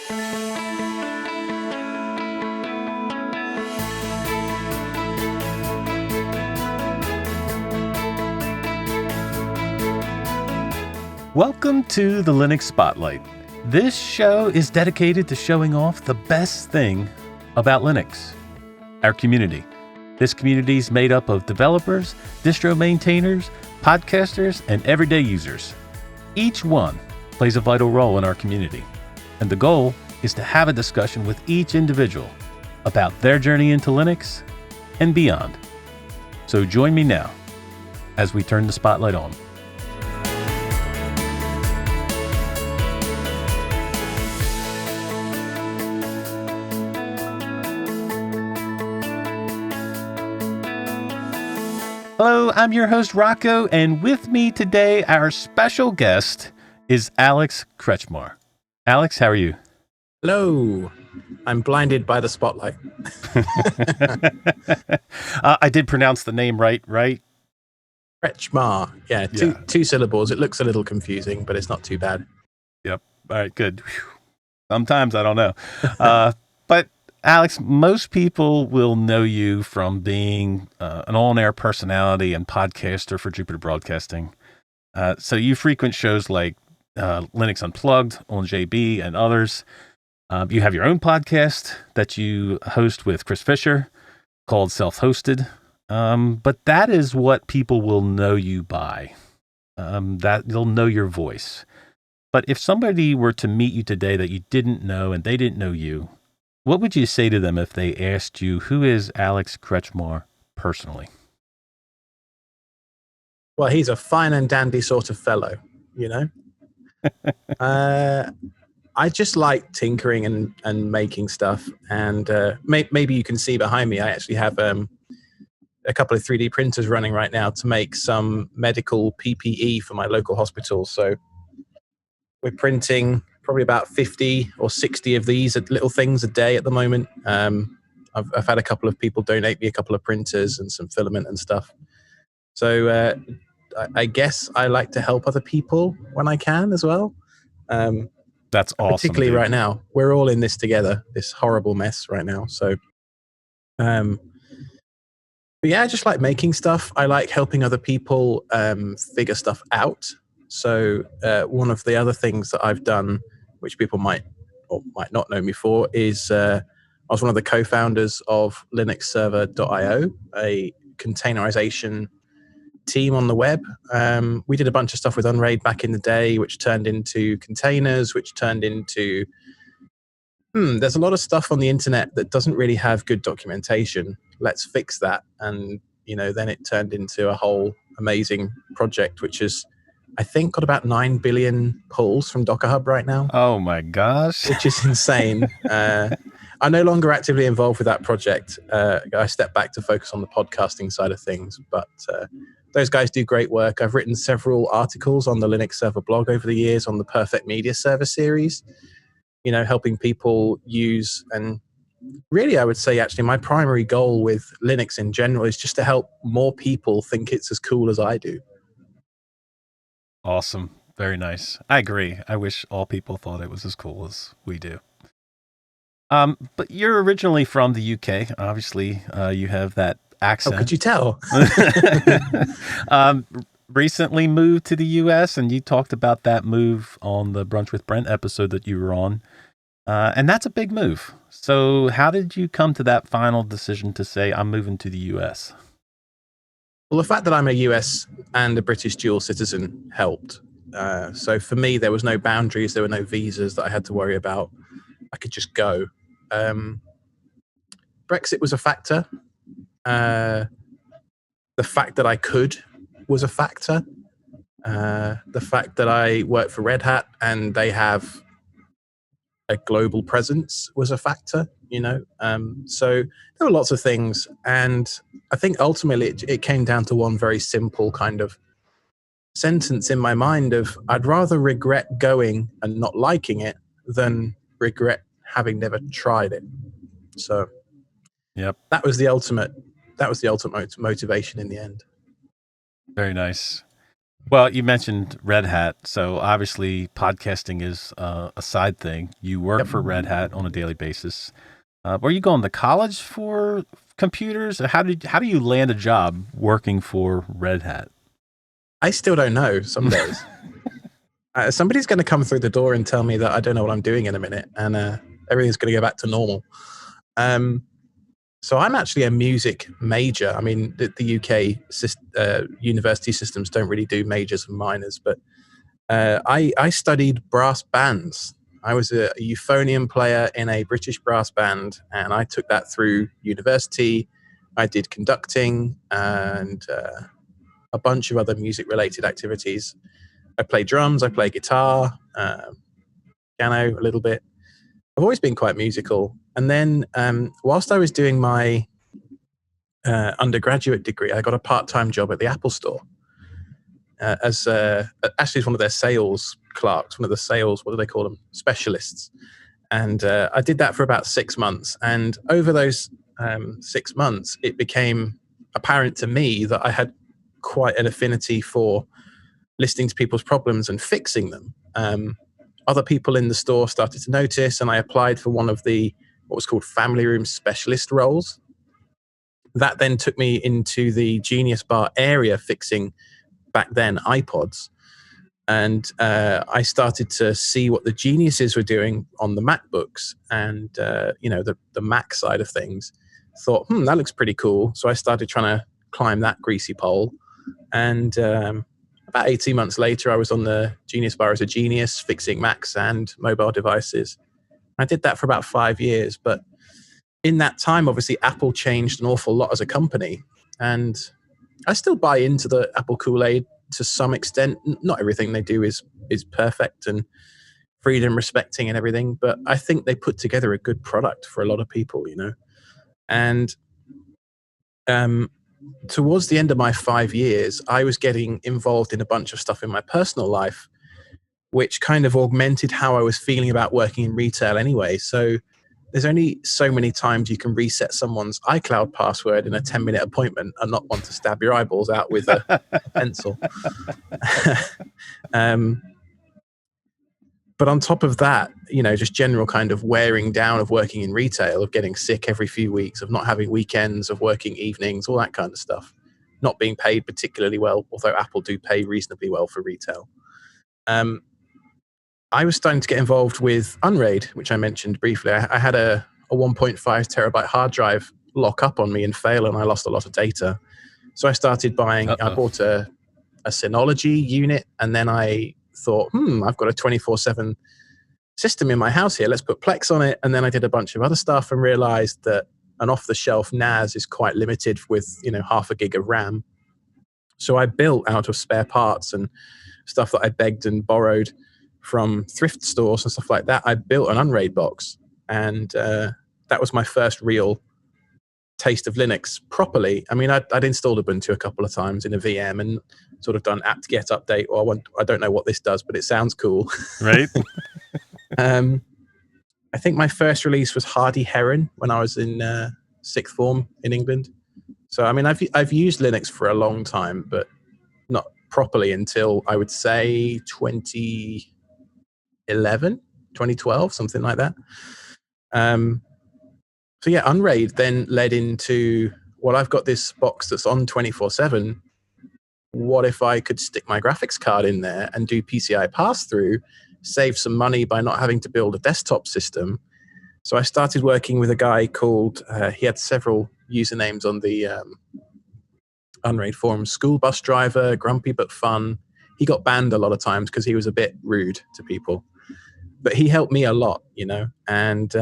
Welcome to the Linux Spotlight. This show is dedicated to showing off the best thing about Linux, our community. This community is made up of developers, distro maintainers, podcasters, and everyday users. Each one plays a vital role in our community, and the goal is to have a discussion with each individual about their journey into Linux and beyond. So join me now as we turn the spotlight on. Hello, I'm your host, Rocco, and with me today, our special guest is Alex Kretzschmar. Alex, how are you? Hello. I'm blinded by the spotlight. I did pronounce the name right? Kretzschmar. Yeah, two syllables. It looks a little confusing, but it's not too bad. Yep. All right, good. Sometimes I don't know. But Alex, most people will know you from being an on-air personality and podcaster for Jupiter Broadcasting. So you frequent shows like Linux Unplugged on JB and others. You have your own podcast that you host with Chris Fisher called Self-Hosted. But that is what people will know you by. That they'll know your voice. But if somebody were to meet you today that you didn't know and they didn't know you, what would you say to them if they asked you, who is Alex Kretzschmar personally? Well, he's a fine and dandy sort of fellow, you know? I just like tinkering and making stuff. And maybe you can see behind me, I actually have a couple of 3D printers running right now to make some medical PPE for my local hospital. So we're printing probably about 50 or 60 of these little things a day at the moment. I've had a couple of people donate me a couple of printers and some filament and stuff. So I guess I like to help other people when I can as well. That's awesome. Particularly right now. We're all in this together, this horrible mess right now. So, but yeah, I just like making stuff. I like helping other people figure stuff out. So one of the other things that I've done, which people might or might not know me for, is I was one of the co-founders of linuxserver.io, a containerization team on the web. We did a bunch of stuff with Unraid back in the day, which turned into containers, which turned into... there's a lot of stuff on the internet that doesn't really have good documentation. Let's fix that. And, then it turned into a whole amazing project, which is... I think got about 9 billion pulls from Docker Hub right now. Oh my gosh. Which is insane. I'm no longer actively involved with that project. I stepped back to focus on the podcasting side of things, but those guys do great work. I've written several articles on the Linux server blog over the years on the Perfect Media Server series, helping people use, and really I would say actually my primary goal with Linux in general is just to help more people think it's as cool as I do. Awesome. Very nice. I agree. I wish all people thought it was as cool as we do. But you're originally from the UK. Obviously, you have that accent. Oh, could you tell? Recently moved to the US, and you talked about that move on the Brunch with Brent episode that you were on. And that's a big move. So how did you come to that final decision to say, I'm moving to the US? Well, the fact that I'm a US and a British dual citizen helped. So for me, there was no boundaries. There were no visas that I had to worry about. I could just go. Brexit was a factor. The fact that I could was a factor. The fact that I work for Red Hat and they have a global presence was a factor, So there were lots of things. And I think ultimately it came down to one very simple kind of sentence in my mind of I'd rather regret going and not liking it than regret having never tried it. So yep, that was the ultimate motivation in the end. Very nice. Well, you mentioned Red Hat, so obviously podcasting is a side thing. You work for Red Hat on a daily basis. Were you going to college for computers? How do you land a job working for Red Hat? I still don't know some days. Somebody's going to come through the door and tell me that I don't know what I'm doing in a minute, and everything's going to go back to normal. So I'm actually a music major. I mean, the UK university systems don't really do majors and minors, but I studied brass bands. I was a euphonium player in a British brass band, and I took that through university. I did conducting and a bunch of other music-related activities. I play drums, I play guitar, piano a little bit. I've always been quite musical. And then whilst I was doing my undergraduate degree, I got a part-time job at the Apple Store as actually as one of their sales clerks, one of the sales, what do they call them, specialists. And I did that for about 6 months. And over those 6 months, it became apparent to me that I had quite an affinity for listening to people's problems and fixing them. Other people in the store started to notice, and I applied for one of the what was called family room specialist roles. That then took me into the Genius Bar area fixing, back then, iPods. And I started to see what the geniuses were doing on the MacBooks and the Mac side of things. Thought, that looks pretty cool. So I started trying to climb that greasy pole. And about 18 months later, I was on the Genius Bar as a genius, fixing Macs and mobile devices. I did that for about 5 years. But in that time, obviously, Apple changed an awful lot as a company. And I still buy into the Apple Kool-Aid to some extent. Not everything they do is perfect and freedom respecting and everything, but I think they put together a good product for a lot of people, And towards the end of my 5 years, I was getting involved in a bunch of stuff in my personal life, which kind of augmented how I was feeling about working in retail anyway. So there's only so many times you can reset someone's iCloud password in a 10-minute appointment and not want to stab your eyeballs out with a pencil. But on top of that, just general kind of wearing down of working in retail, of getting sick every few weeks, of not having weekends, of working evenings, all that kind of stuff. Not being paid particularly well, although Apple do pay reasonably well for retail. I was starting to get involved with Unraid, which I mentioned briefly. I had a 1.5 terabyte hard drive lock up on me and fail, and I lost a lot of data. So I started buying, I bought a Synology unit, and then I thought, I've got a 24/7 system in my house here. Let's put Plex on it. And then I did a bunch of other stuff and realized that an off-the-shelf NAS is quite limited with, half a gig of RAM. So I built out of spare parts and stuff that I begged and borrowed from thrift stores and stuff like that. I built an Unraid box, and that was my first real taste of Linux properly. I mean, I'd installed Ubuntu a couple of times in a VM and sort of done apt-get update, or I don't know what this does, but it sounds cool. Right. I think my first release was Hardy Heron when I was in sixth form in England. So, I mean, I've used Linux for a long time, but not properly until I would say 2011, 2012, something like that. So yeah, Unraid then led into, well, I've got this box that's on 24/7. What if I could stick my graphics card in there and do PCI pass-through, save some money by not having to build a desktop system? So I started working with a guy called, he had several usernames on the Unraid forum, School Bus Driver, Grumpy But Fun. He got banned a lot of times because he was a bit rude to people. But he helped me a lot, and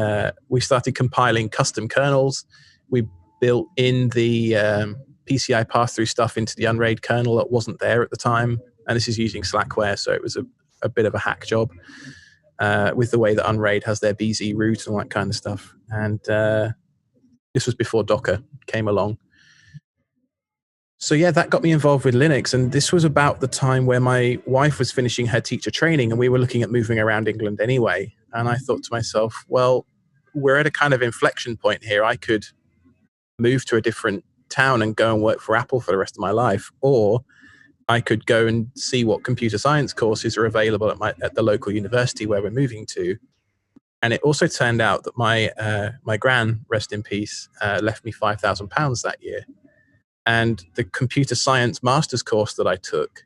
we started compiling custom kernels. We built in the PCI pass-through stuff into the Unraid kernel that wasn't there at the time. And this is using Slackware, so it was a bit of a hack job with the way that Unraid has their BZ root and all that kind of stuff. And this was before Docker came along. So yeah, that got me involved with Linux. And this was about the time where my wife was finishing her teacher training, and we were looking at moving around England anyway. And I thought to myself, well, we're at a kind of inflection point here. I could move to a different town and go and work for Apple for the rest of my life, or I could go and see what computer science courses are available at the local university where we're moving to. And it also turned out that my gran, rest in peace, left me £5,000 that year. And the computer science master's course that I took,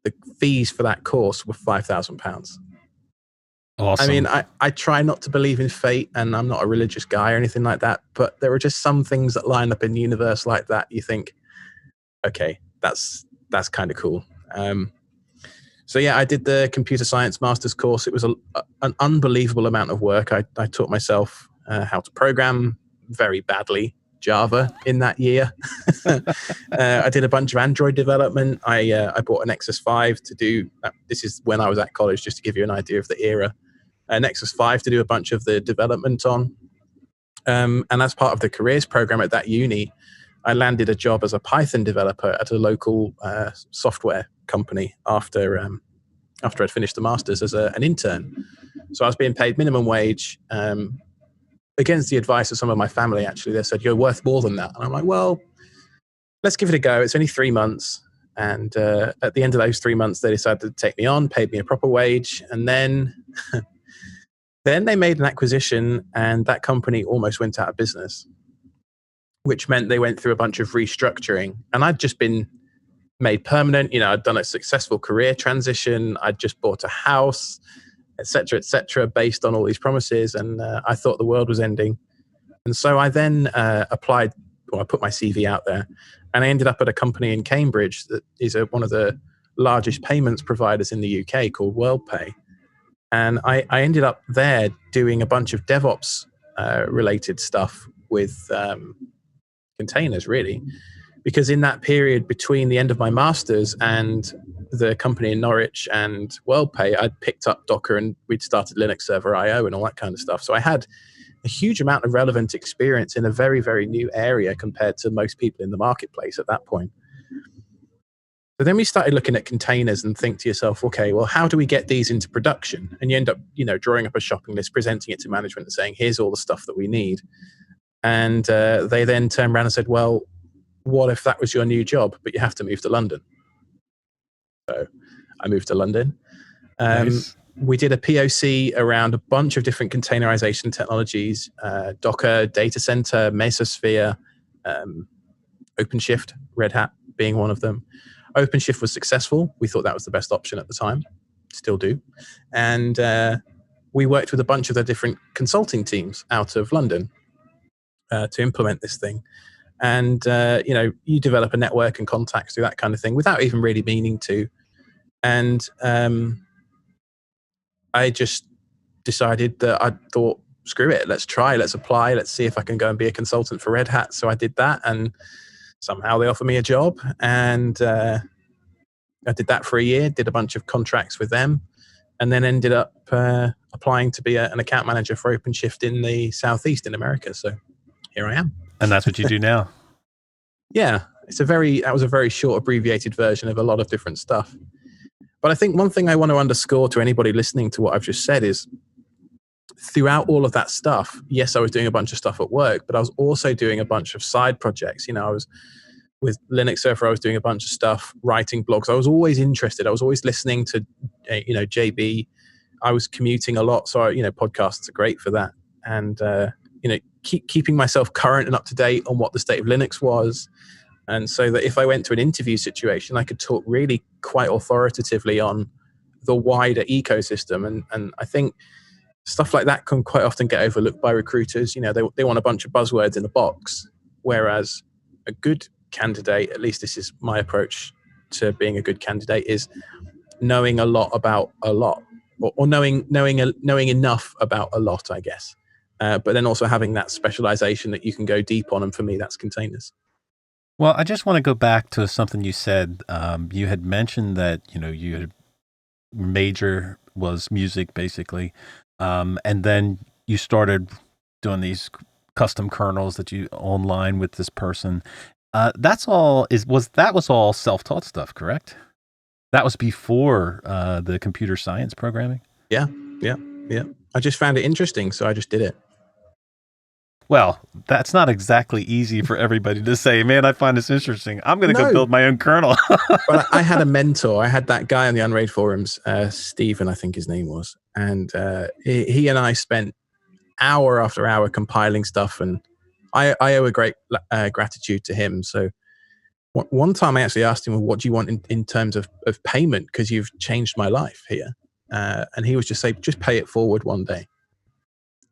the fees for that course were £5,000. Awesome. I mean, I try not to believe in fate, and I'm not a religious guy or anything like that, but there are just some things that line up in the universe like that. You think, okay, that's kind of cool. So yeah, I did the computer science master's course. It was an unbelievable amount of work. I taught myself how to program very badly Java in that year. I did a bunch of Android development. I bought a Nexus 5 to do. This is when I was at college, just to give you an idea of the era. Nexus 5 to do a bunch of the development on. And as part of the careers program at that uni, I landed a job as a Python developer at a local software company after I'd finished the masters as an intern. So I was being paid minimum wage. Against the advice of some of my family, actually, they said, "You're worth more than that." And I'm like, "Well, let's give it a go. It's only 3 months." And at the end of those 3 months, they decided to take me on, paid me a proper wage, and then they made an acquisition, and that company almost went out of business, which meant they went through a bunch of restructuring. And I'd just been made permanent. I'd done a successful career transition. I'd just bought a house, et cetera, based on all these promises. And I thought the world was ending. And so I then applied, or I put my CV out there, and I ended up at a company in Cambridge that is one of the largest payments providers in the UK called WorldPay. And I ended up there doing a bunch of DevOps related stuff with containers, really. Because in that period between the end of my master's and the company in Norwich and WorldPay, I'd picked up Docker and we'd started Linux Server IO and all that kind of stuff. So I had a huge amount of relevant experience in a very, very new area compared to most people in the marketplace at that point. But then we started looking at containers and think to yourself, okay, well, how do we get these into production? And you end up, drawing up a shopping list, presenting it to management and saying, here's all the stuff that we need. And they then turned around and said, well, what if that was your new job, but you have to move to London? So I moved to London. Nice. We did a POC around a bunch of different containerization technologies, Docker, data center, Mesosphere, OpenShift, Red Hat being one of them. OpenShift was successful. We thought that was the best option at the time, still do. And we worked with a bunch of the different consulting teams out of London to implement this thing. And, you develop a network and contacts, do that kind of thing without even really meaning to. And I just decided that I thought, screw it, let's try, let's apply, let's see if I can go and be a consultant for Red Hat. So I did that, and somehow they offered me a job, and I did that for a year, did a bunch of contracts with them, and then ended up applying to be an account manager for OpenShift in the Southeast in America. So here I am. And that's what you do now. Yeah, that was a very short abbreviated version of a lot of different stuff. But I think one thing I want to underscore to anybody listening to what I've just said is throughout all of that stuff, yes, I was doing a bunch of stuff at work, but I was also doing a bunch of side projects. I was with Linux Server, I was doing a bunch of stuff, writing blogs. I was always interested. I was always listening to, JB. I was commuting a lot. So, podcasts are great for that. And, keeping myself current and up to date on what the state of Linux was. And so that if I went to an interview situation, I could talk really quite authoritatively on the wider ecosystem. And I think stuff like that can quite often get overlooked by recruiters. They want a bunch of buzzwords in a box, whereas a good candidate, at least this is my approach to being a good candidate, is knowing a lot about a lot, or knowing enough about a lot, I guess. But then also having that specialization that you can go deep on. And for me, that's containers. Well, I just want to go back to something you said. You had mentioned that, your major was music, basically. And then you started doing these custom kernels that you online with this person. That was all self-taught stuff, correct? That was before the computer science programming? Yeah. I just found it interesting, so I just did it. Well, that's not exactly easy for everybody to say, man, I find this interesting. I'm going to go build my own kernel. But I had a mentor. I had that guy on the Unraid forums, Stephen, I think his name was. And he and I spent hour after hour compiling stuff. And I owe a great gratitude to him. So one time I actually asked him, well, what do you want in terms of payment? Because you've changed my life here. And he was just saying, just pay it forward one day.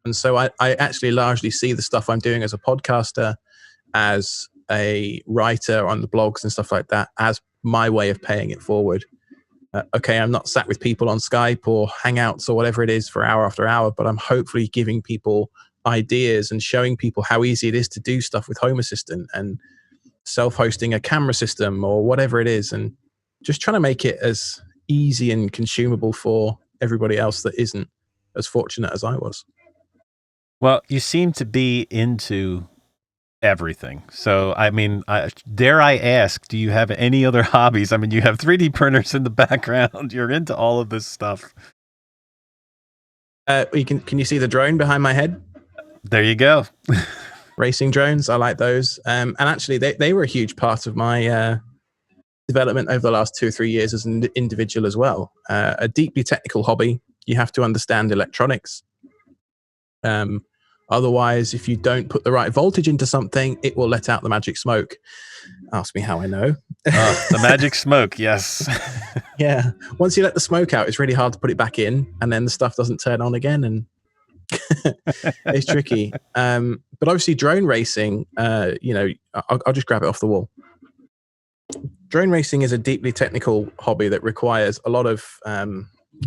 And so I actually largely see the stuff I'm doing as a podcaster, as a writer on the blogs and stuff like that, as my way of paying it forward. Okay, I'm not sat with people on Skype or Hangouts or whatever it is for hour after hour, but I'm hopefully giving people ideas and showing people how easy it is to do stuff with Home Assistant and self-hosting a camera system or whatever it is, and just trying to make it as easy and consumable for everybody else that isn't as fortunate as I was. Well, you seem to be into everything. So, I mean, dare I ask, do you have any other hobbies? I mean, you have 3D printers in the background. You're into all of this stuff. Can you see the drone behind my head? There you go. Racing drones, I like those. And actually, they were a huge part of my development over the last 2 or 3 years as an individual as well. A deeply technical hobby. You have to understand electronics. Otherwise, if you don't put the right voltage into something, it will let out the magic smoke. Ask me how I know. The magic smoke, yes. Yeah. Once you let the smoke out, it's really hard to put it back in, and then the stuff doesn't turn on again, and it's tricky. But obviously, drone racing, I'll just grab it off the wall. Drone racing is a deeply technical hobby that requires a lot of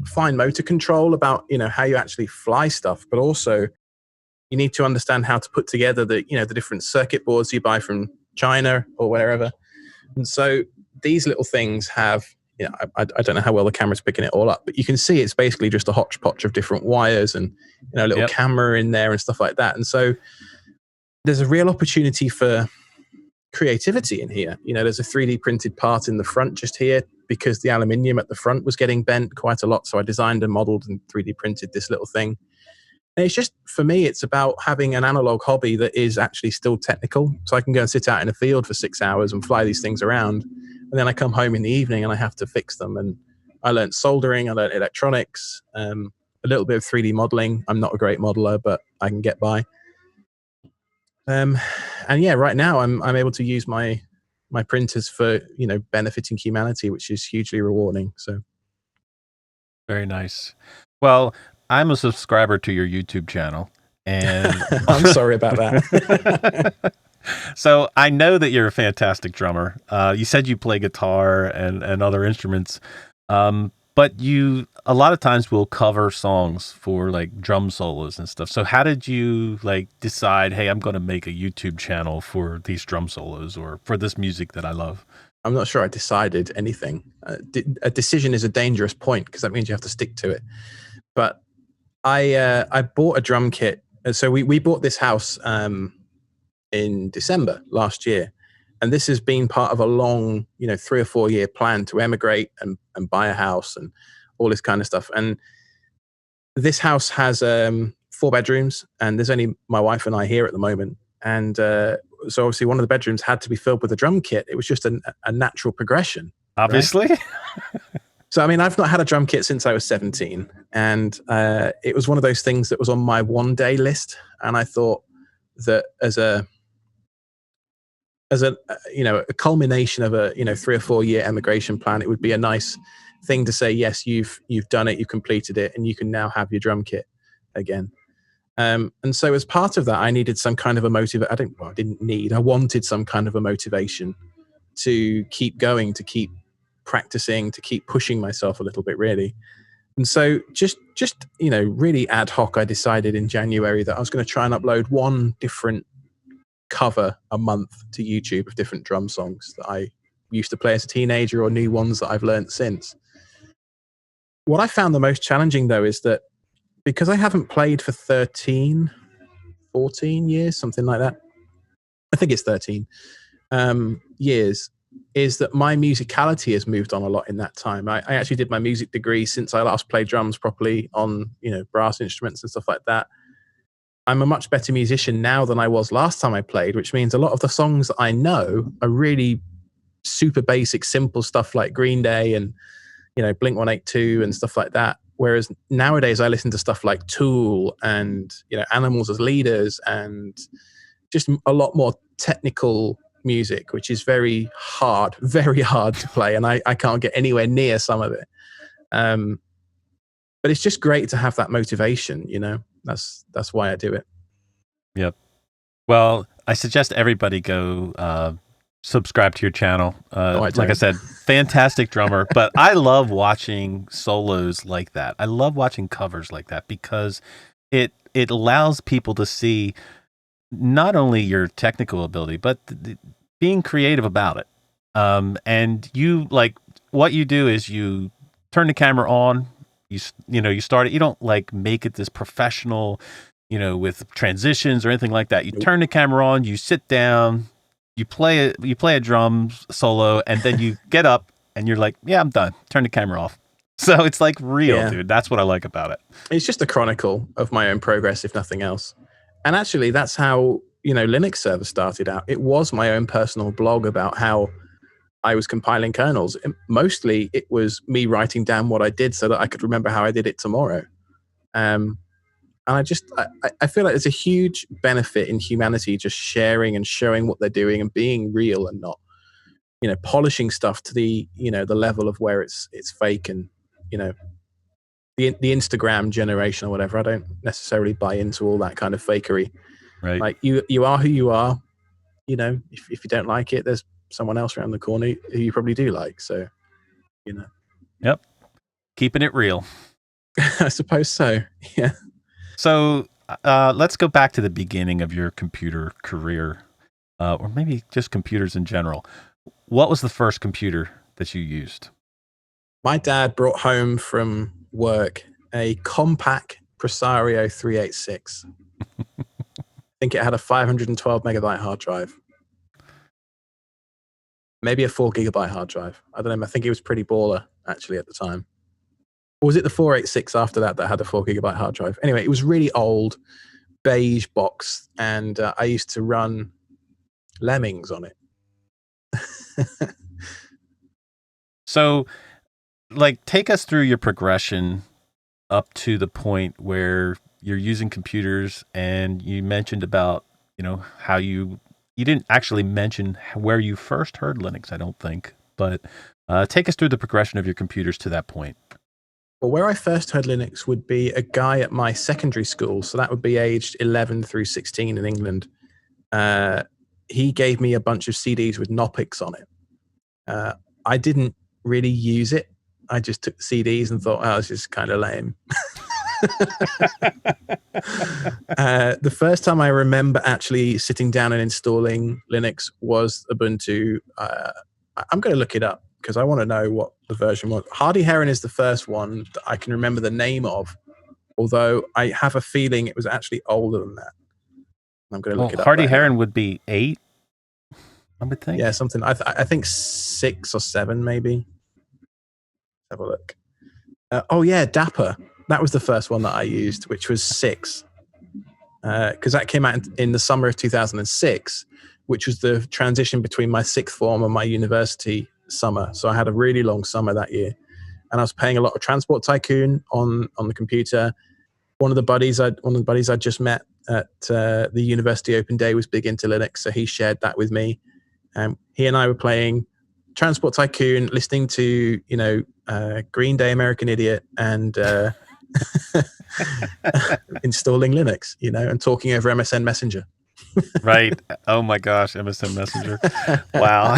fine motor control about how you actually fly stuff, but also you need to understand how to put together the different circuit boards you buy from China or wherever. And so these little things have, I don't know how well the camera's picking it all up, but you can see it's basically just a hodgepodge of different wires and a little camera in there and stuff like that. And so there's a real opportunity for creativity in here. There's a 3D printed part in the front just here because the aluminium at the front was getting bent quite a lot. So I designed and modeled and 3D printed this little thing. And it's just, for me, it's about having an analog hobby that is actually still technical. So I can go and sit out in a field for 6 hours and fly these things around. And then I come home in the evening and I have to fix them. And I learned soldering, I learned electronics, a little bit of 3D modeling. I'm not a great modeler, but I can get by. And yeah, right now I'm able to use my printers for, benefiting humanity, which is hugely rewarding. So very nice. Well, I'm a subscriber to your YouTube channel, and I'm sorry about that. So I know that you're a fantastic drummer. You said you play guitar and other instruments, but you a lot of times will cover songs for like drum solos and stuff. So how did you decide, hey, I'm going to make a YouTube channel for these drum solos or for this music that I love? I'm not sure I decided anything. A decision is a dangerous point because that means you have to stick to it. But I bought a drum kit. So we bought this house in December last year. And this has been part of a long, 3 or 4 year plan to emigrate and buy a house and all this kind of stuff. And this house has 4 bedrooms, and there's only my wife and I here at the moment. And so obviously one of the bedrooms had to be filled with a drum kit. It was just a natural progression. Obviously. Right? So, I mean, I've not had a drum kit since I was 17. And it was one of those things that was on my one-day list. And I thought that as a culmination of a 3 or 4 year emigration plan, it would be a nice thing to say, yes, you've done it, you've completed it, and you can now have your drum kit again. And so as part of that, I needed some kind of a I wanted some kind of a motivation to keep going, to keep practicing, to keep pushing myself a little bit, really. And so just really ad hoc, I decided in January that I was going to try and upload one different cover a month to YouTube of different drum songs that I used to play as a teenager or new ones that I've learned since. What I found the most challenging, though, is that because I haven't played for 13, 14 years, something like that, I think it's 13 years, is that my musicality has moved on a lot in that time. I actually did my music degree since I last played drums properly on brass instruments and stuff like that. I'm a much better musician now than I was last time I played, which means a lot of the songs that I know are really super basic, simple stuff like Green Day and, Blink 182 and stuff like that. Whereas nowadays I listen to stuff like Tool and, Animals as Leaders and just a lot more technical music, which is very hard to play. And I can't get anywhere near some of it. But it's just great to have that motivation, that's why I do it. Yep. Well, I suggest everybody go subscribe to your channel. Like I said, fantastic drummer, but I love watching solos like that. I love watching covers like that because it allows people to see not only your technical ability, but being creative about it. And you what you do is you turn the camera on, you start it. You don't make it this professional, with transitions or anything like that. You turn the camera on, you sit down, you play a drum solo, and then you get up and you're like, yeah, I'm done. Turn the camera off. So it's real, dude. That's what I like about it. It's just a chronicle of my own progress, if nothing else. And actually, that's how, Linux server started out. It was my own personal blog about how I was compiling kernels. Mostly, it was me writing down what I did so that I could remember how I did it tomorrow. And I feel like there's a huge benefit in humanity just sharing and showing what they're doing and being real and not, polishing stuff to the, the level of where it's fake and, the Instagram generation or whatever. I don't necessarily buy into all that kind of fakery. Right. Like you are who you are. If you don't like it, there's someone else around the corner who you probably do like. So, Yep. Keeping it real. I suppose so. Yeah. So let's go back to the beginning of your computer career, or maybe just computers in general. What was the first computer that you used? My dad brought home from work a Compaq Presario 386. I think it had a 512 megabyte hard drive. Maybe a 4 gigabyte hard drive. I don't know. I think it was pretty baller, actually, at the time. Or was it the 486 after that had a 4 gigabyte hard drive? Anyway, it was really old, beige box, and I used to run Lemmings on it. So, take us through your progression up to the point where you're using computers, and you mentioned about, how you didn't actually mention where you first heard Linux, I don't think, but take us through the progression of your computers to that point. Well, where I first heard Linux would be a guy at my secondary school. So that would be aged 11 through 16 in England. He gave me a bunch of CDs with Knoppix on it. I didn't really use it. I just took the CDs and thought, oh, this is kind of lame. The first time I remember actually sitting down and installing Linux was Ubuntu. I'm going to look it up because I want to know what the version was. Hardy Heron is the first one that I can remember the name of, although I have a feeling it was actually older than that. I'm going to look it up. Hardy Heron would be 8, I would think. Yeah, something. I think 6 or 7 maybe. Have a look. Oh yeah, Dapper. That was the first one that I used, which was 6. Because that came out in the summer of 2006, which was the transition between my 6th form and my university summer. So I had a really long summer that year. And I was playing a lot of Transport Tycoon on the computer. One of the buddies I just met at the university open day was big into Linux, so he shared that with me. He and I were playing Transport Tycoon, listening to Green Day, American Idiot, and installing Linux, and talking over MSN Messenger. Right. Oh my gosh, MSN Messenger. Wow.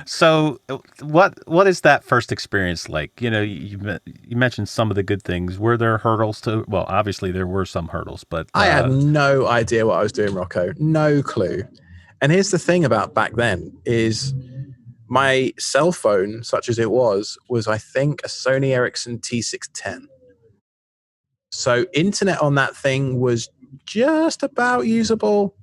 So what is that first experience like? You mentioned some of the good things. Were there hurdles to? Well, obviously there were some hurdles, but I had no idea what I was doing, Rocco. No clue. And here's the thing about back then is my cell phone, such as it was I think a Sony Ericsson T610. So internet on that thing was just about usable.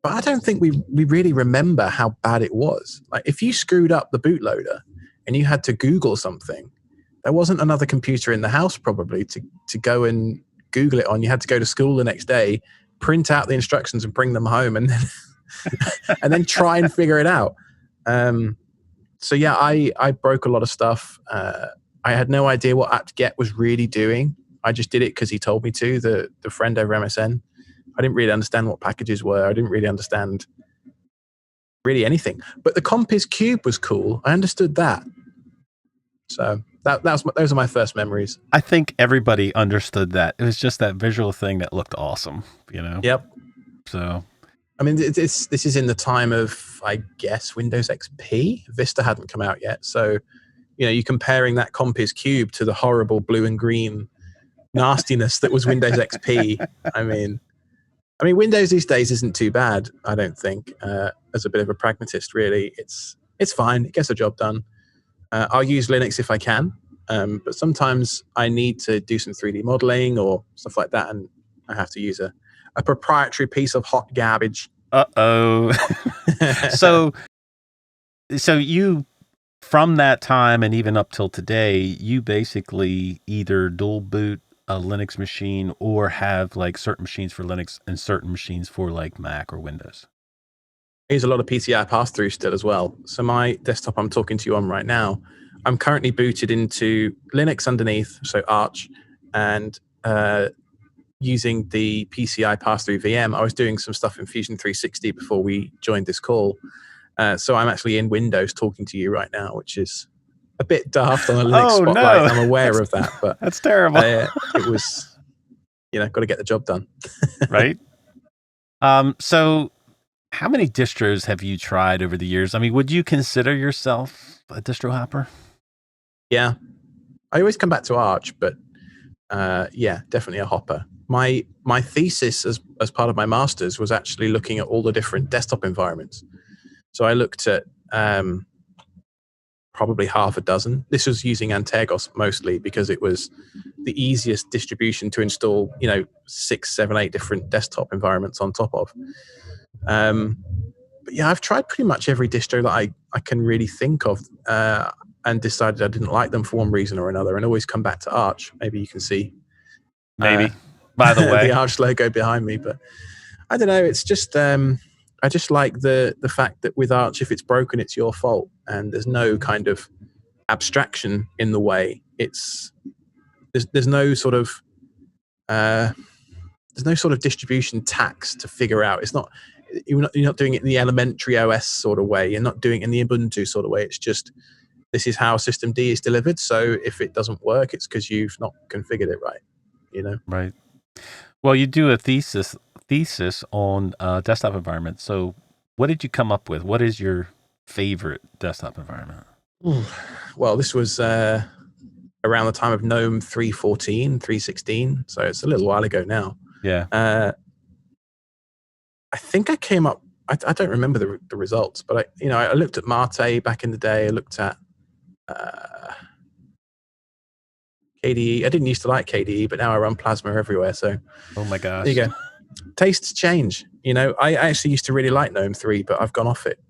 But I don't think we really remember how bad it was. Like if you screwed up the bootloader and you had to Google something, there wasn't another computer in the house probably to go and Google it on. You had to go to school the next day, print out the instructions and bring them home, and then and then try and figure it out. So yeah, I broke a lot of stuff. I had no idea what apt-get was really doing. I just did it because he told me to, the friend over MSN. I didn't really understand what packages were. I didn't really understand really anything. But the Compiz cube was cool. I understood that. So those are my first memories. I think everybody understood that. It was just that visual thing that looked awesome, you know? Yep. So, I mean, this is in the time of, I guess, Windows XP. Vista hadn't come out yet. So, you're comparing that Compiz cube to the horrible blue and green nastiness that was Windows XP. I mean, Windows these days isn't too bad, I don't think. As a bit of a pragmatist, really, it's fine. It gets the job done. I'll use Linux if I can, but sometimes I need to do some 3D modeling or stuff like that, and I have to use a proprietary piece of hot garbage. Uh-oh. So you, from that time and even up till today, you basically either dual boot a Linux machine or have like certain machines for Linux and certain machines for like Mac or Windows. I use a lot of PCI pass-through still as well. So my desktop I'm talking to you on right now, I'm currently booted into Linux underneath, so Arch, and using the PCI pass-through VM. I was doing some stuff in Fusion 360 before we joined this call. So I'm actually in Windows talking to you right now, which is a bit daft on a Linux spotlight. No. I'm aware of that, but that's terrible. It was, got to get the job done. Right. So how many distros have you tried over the years? I mean, would you consider yourself a distro hopper? Yeah. I always come back to Arch, but yeah, definitely a hopper. My thesis as part of my master's was actually looking at all the different desktop environments. So I looked at probably half a dozen. This was using Antergos mostly because it was the easiest distribution to install, 6, 7, 8 different desktop environments on top of. But yeah, I've tried pretty much every distro that I can really think of and decided I didn't like them for one reason or another and always come back to Arch. Maybe you can see by the way, the Arch logo behind me. But I don't know. It's just I just like the fact that with Arch, if it's broken, it's your fault, and there's no kind of abstraction in the way. There's no sort of distribution tax to figure out. It's not you're not doing it in the elementary OS sort of way. You're not doing it in the Ubuntu sort of way. It's just this is how System D is delivered. So if it doesn't work, it's because you've not configured it right. Right. Well, you do a thesis on desktop environment. So what did you come up with? What is your favorite desktop environment? Well, this was around the time of GNOME 3.14, 3.16. So it's a little while ago now. Yeah. I think I came up, I don't remember the results, but I looked at Mate back in the day. I looked at KDE. I didn't used to like KDE, but now I run Plasma everywhere. So, oh my gosh, there you go. Tastes change. I actually used to really like GNOME 3, but I've gone off it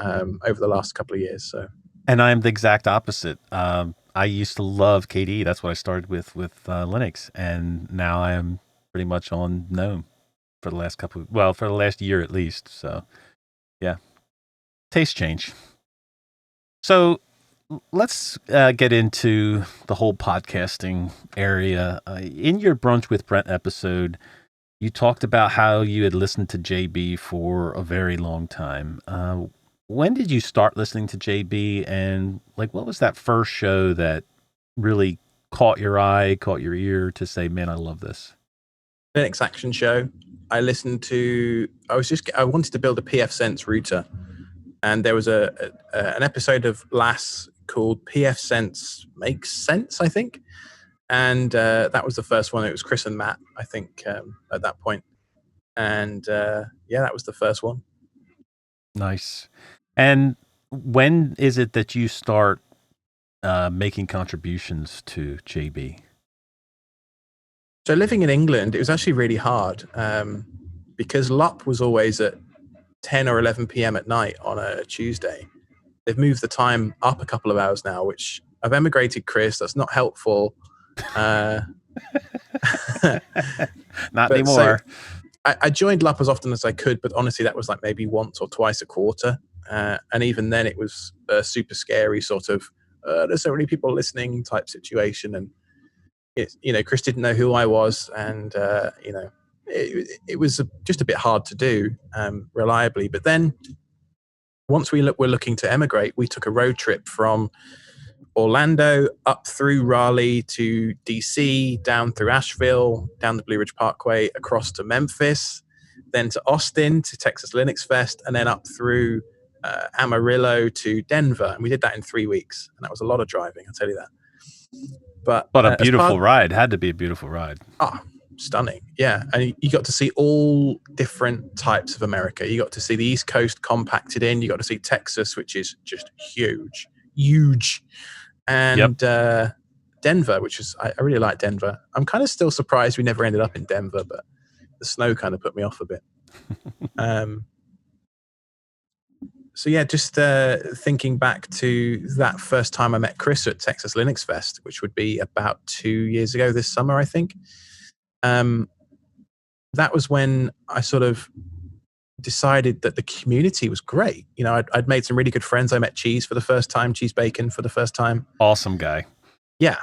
over the last couple of years. So, and I'm the exact opposite. I used to love KDE. That's what I started with Linux, and now I am pretty much on GNOME for the last year at least. So, yeah, taste change. So let's get into the whole podcasting area. In your Brunch with Brent episode, you talked about how you had listened to JB for a very long time. When did you start listening to JB, and what was that first show that really caught your eye, caught your ear to say, man, I love this? Linux Action Show. I listened to, I wanted to build a pfSense router, and there was an episode of LAS called pfSense Makes Sense, I think. And that was the first one. It was Chris and Matt, I think, at that point. And yeah, that was the first one. Nice. And when is it that you start making contributions to JB? So living in England, it was actually really hard because LUP was always at 10 or 11 p.m. at night on a Tuesday. They've moved the time up a couple of hours now, which I've emigrated, Chris. That's not helpful. Not But anymore. So I joined LUP as often as I could, but honestly, that was like maybe once or twice a quarter. And even then, it was a super scary sort of, there's so many people listening type situation. And, Chris didn't know who I was. And, it was just a bit hard to do reliably. But then once we were looking to emigrate, we took a road trip from Orlando up through Raleigh to DC, down through Asheville, down the Blue Ridge Parkway, across to Memphis, then to Austin to Texas Linux Fest, and then up through Amarillo to Denver. And we did that in 3 weeks. And that was a lot of driving, I'll tell you that. But a beautiful ride. Had to be a beautiful ride. Stunning. Yeah. And you got to see all different types of America. You got to see the East Coast compacted in. You got to see Texas, which is just huge. And Denver, which is, I really like Denver. I'm kind of still surprised we never ended up in Denver, but the snow kind of put me off a bit. So yeah, just thinking back to that first time I met Chris at Texas Linux Fest, which would be about 2 years ago this summer, I think. That was when I sort of decided that the community was great. I'd made some really good friends. I met Cheese for the first time, Cheese Bacon for the first time. Awesome guy. Yeah,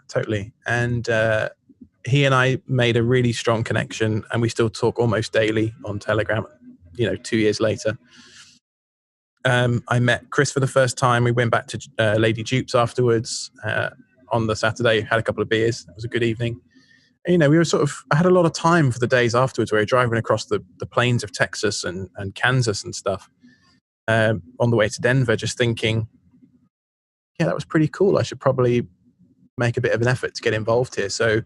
totally. And he and I made a really strong connection, and we still talk almost daily on Telegram, 2 years later. I met Chris for the first time. We went back to Lady Dupes afterwards on the Saturday, had a couple of beers. It was a good evening. And, we were I had a lot of time for the days afterwards where we were driving across the plains of Texas and Kansas and stuff on the way to Denver, just thinking, yeah, that was pretty cool. I should probably make a bit of an effort to get involved here. So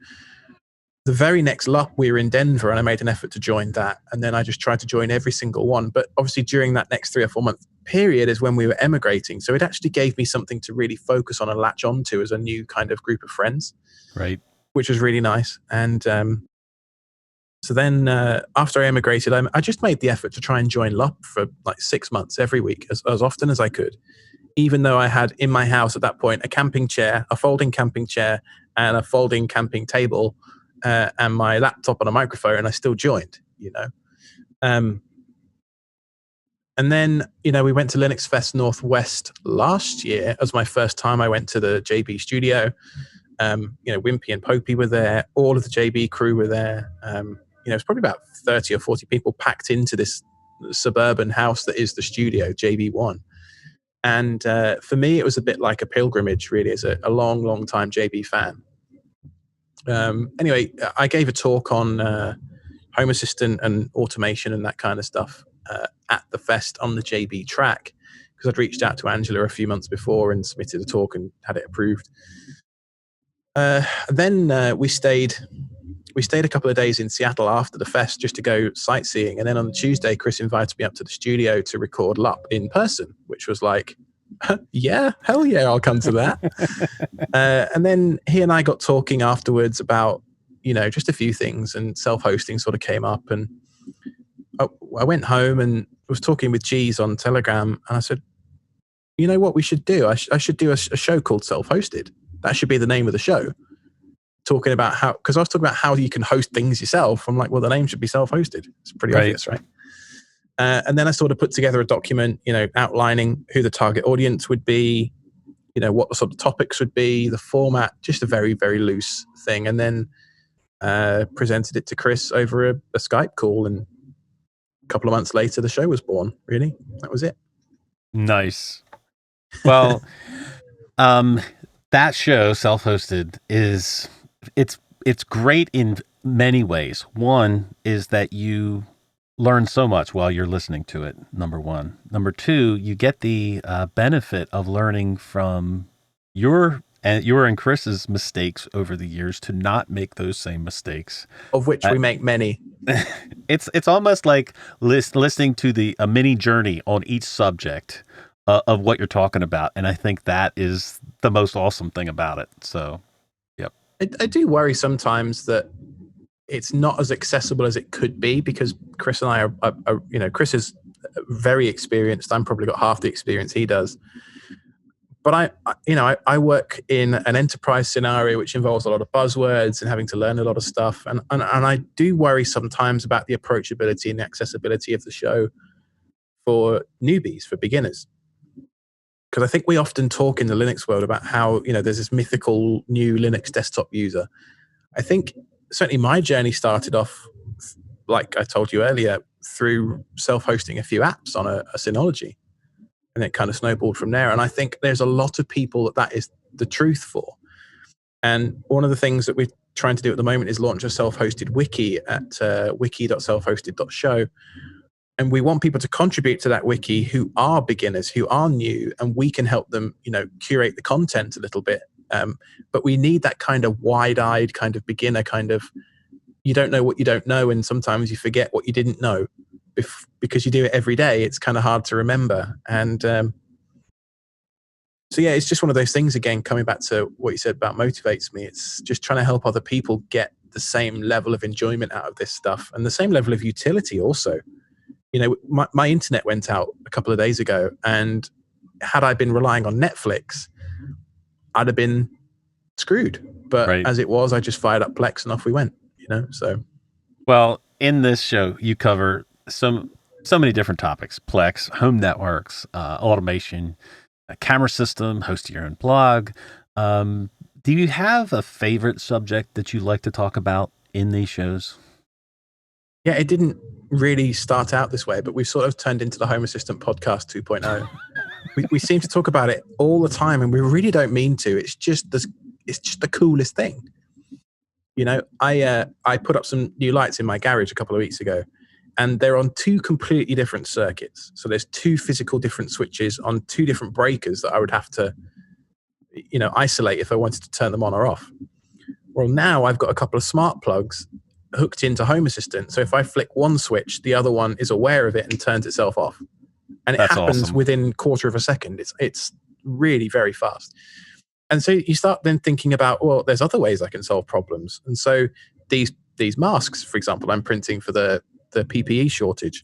the very next LUP, we were in Denver, and I made an effort to join that. And then I just tried to join every single one. But obviously during that next 3 or 4 month period is when we were emigrating. So it actually gave me something to really focus on and latch onto as a new kind of group of friends. Right. Which was really nice. And so then after I emigrated, I just made the effort to try and join LUP for like 6 months every week, as often as I could, even though I had in my house at that point a camping chair, a folding camping chair, and a folding camping table, and my laptop and a microphone, and I still joined, And then, we went to Lynxfest Northwest last year as my first time. I went to the JB studio. Wimpy and Popey were there. All of the JB crew were there. It was probably about 30 or 40 people packed into this suburban house that is the studio, JB1. And for me, it was a bit like a pilgrimage, really, as a long, long time JB fan. Anyway, I gave a talk on Home Assistant and automation and that kind of stuff at the fest on the JB track, because I'd reached out to Angela a few months before and submitted a talk and had it approved. Then we stayed a couple of days in Seattle after the fest just to go sightseeing. And then on Tuesday, Chris invited me up to the studio to record LUP in person, which was like, yeah, hell yeah, I'll come to that. And then he and I got talking afterwards about, just a few things, and self-hosting sort of came up. And I went home and was talking with Cheese on Telegram, and I said, you know what we should do? I should do a show called Self-Hosted. That should be the name of the show. Talking about because I was talking about how you can host things yourself. I'm like, well, the name should be Self-Hosted. It's pretty obvious, right? And then I sort of put together a document, outlining who the target audience would be, what the sort of topics would be, the format, just a very, very loose thing. And then presented it to Chris over a Skype call. And a couple of months later, the show was born, really. That was it. Nice. Well, that show, Self-Hosted, it's great in many ways. One is that you learn so much while you're listening to it, number one. Number two, you get the benefit of learning from your and Chris's mistakes over the years to not make those same mistakes. Of which we make many. It's almost like listening to a mini journey on each subject of what you're talking about. And I think that is the most awesome thing about it. So, yep. I do worry sometimes that it's not as accessible as it could be, because Chris and I are Chris is very experienced. I'm probably got half the experience he does. But I work in an enterprise scenario which involves a lot of buzzwords and having to learn a lot of stuff. And I do worry sometimes about the approachability and the accessibility of the show for newbies, for beginners. Because I think we often talk in the Linux world about how, there's this mythical new Linux desktop user. I think certainly my journey started off, like I told you earlier, through self-hosting a few apps on a Synology. And it kind of snowballed from there. And I think there's a lot of people that is the truth for. And one of the things that we're trying to do at the moment is launch a self-hosted wiki at wiki.selfhosted.show. And we want people to contribute to that wiki who are beginners, who are new, and we can help them, curate the content a little bit. But we need that kind of wide-eyed kind of beginner kind of, you don't know what you don't know, and sometimes you forget what you didn't know. Because you do it every day, it's kind of hard to remember. And so, yeah, it's just one of those things, again, coming back to what you said about motivates me. It's just trying to help other people get the same level of enjoyment out of this stuff and the same level of utility also. My internet went out a couple of days ago, and had I been relying on Netflix, I'd have been screwed. But as it was, I just fired up Plex and off we went, so. Well, in this show, you cover so many different topics: Plex, home networks, automation, a camera system, host your own blog. Do you have a favorite subject that you like to talk about in these shows? Yeah, it didn't really start out this way, but we've sort of turned into the Home Assistant podcast 2.0. we seem to talk about it all the time, and we really don't mean to. It's just the coolest thing. I put up some new lights in my garage a couple of weeks ago, and they're on two completely different circuits. So there's two physical different switches on two different breakers that I would have to, isolate if I wanted to turn them on or off. Well, now I've got a couple of smart plugs hooked into Home Assistant. So if I flick one switch, the other one is aware of it and turns itself off. And it happens awesome. Within a quarter of a second. It's really very fast. And so you start then thinking about, well, there's other ways I can solve problems. And so these masks, for example, I'm printing for the PPE shortage.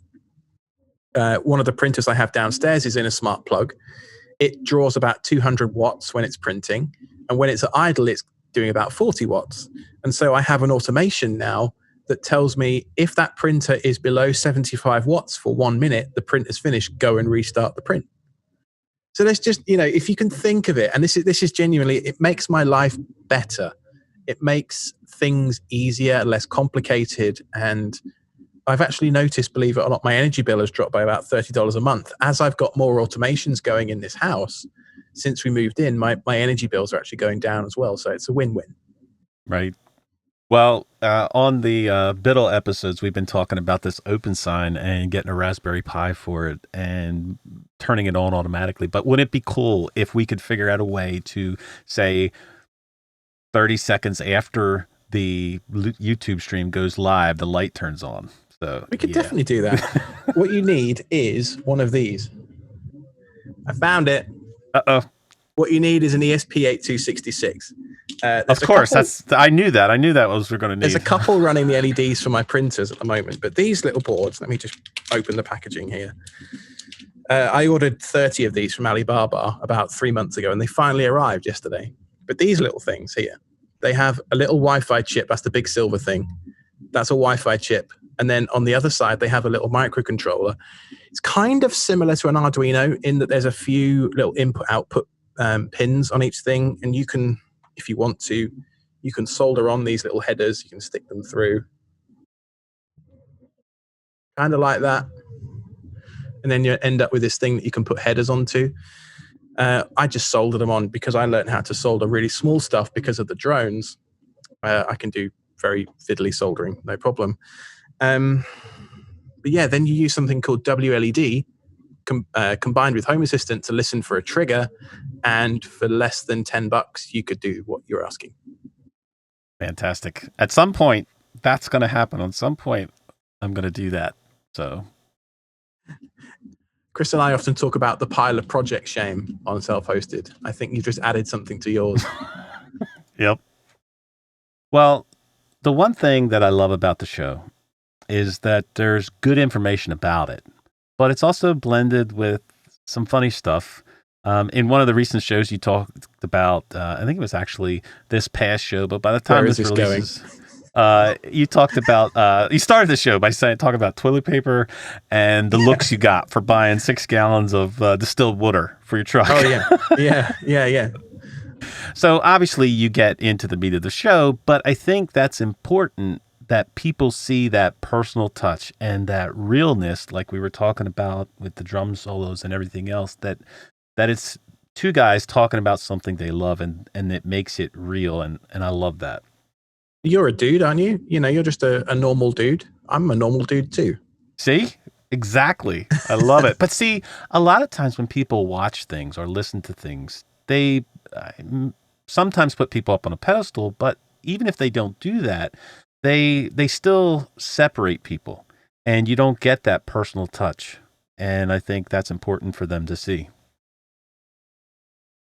One of the printers I have downstairs is in a smart plug. It draws about 200 watts when it's printing. And when it's at idle, it's doing about 40 watts. And so I have an automation now that tells me if that printer is below 75 watts for 1 minute, the print is finished, go and restart the print. So there's just, if you can think of it, and this is genuinely, it makes my life better. It makes things easier, less complicated. And I've actually noticed, believe it or not, my energy bill has dropped by about $30 a month. As I've got more automations going in this house, since we moved in, my energy bills are actually going down as well. So it's a win-win. Right. Well, on the Biddle episodes, we've been talking about this open sign and getting a Raspberry Pi for it and turning it on automatically. But wouldn't it be cool if we could figure out a way to, say, 30 seconds after the YouTube stream goes live, the light turns on? So we could definitely do that. What you need is one of these. I found it. Uh-oh. What you need is an ESP8266. Of course, I knew that. I knew that was we're going to need. There's a couple running the LEDs for my printers at the moment, but these little boards, let me just open the packaging here. I ordered 30 of these from Alibaba about 3 months ago, and they finally arrived yesterday. But these little things here, they have a little Wi-Fi chip. That's the big silver thing. That's a Wi-Fi chip. And then on the other side, they have a little microcontroller. It's kind of similar to an Arduino in that there's a few little input-output pins on each thing, and you can, if you want to, you can solder on these little headers. You can stick them through, kind of like that, and then you end up with this thing that you can put headers onto. I just soldered them on because I learned how to solder really small stuff because of the drones. I can do very fiddly soldering, no problem. But yeah, then you use something called WLED combined with Home Assistant to listen for a trigger, and for less than $10, you could do what you're asking. Fantastic. At some point, that's going to happen. On some point, I'm going to do that. So, Chris and I often talk about the pile of project shame on self-hosted. I think you've just added something to yours. Yep. Well, the one thing that I love about the show is that there's good information about it, but it's also blended with some funny stuff In one of the recent shows you talked about, I think it was actually this past show, but by the time Where is this this releases, you talked about, you started the show by talking about toilet paper and the looks you got for buying 6 gallons of distilled water for your truck. Oh yeah. So obviously you get into the meat of the show, but I think that's important that people see that personal touch and that realness, like we were talking about with the drum solos and everything else, that it's two guys talking about something they love and it makes it real. And I love that. You're a dude, aren't you? You know, you're just a normal dude. I'm a normal dude too. See? Exactly. I love it. But see, a lot of times when people watch things or listen to things, they sometimes put people up on a pedestal, but even if they don't do that, they still separate people and you don't get that personal touch. And I think that's important for them to see.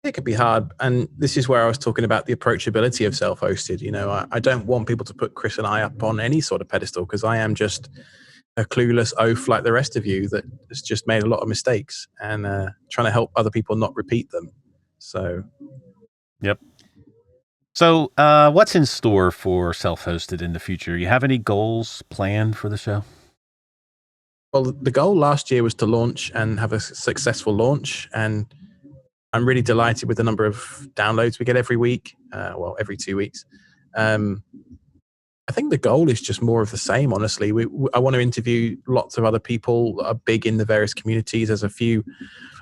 It could be hard. And this is where I was talking about the approachability of self-hosted. You know, I don't want people to put Chris and I up on any sort of pedestal because I am just a clueless oaf like the rest of you that has just made a lot of mistakes and trying to help other people not repeat them. So, yep. So, what's in store for self-hosted in the future? You have any goals planned for the show? well, the goal last year was to launch and have a successful launch. And I'm really delighted with the number of downloads we get every week. Every 2 weeks. I think the goal is just more of the same, honestly. I want to interview lots of other people that are big in the various communities. There's a few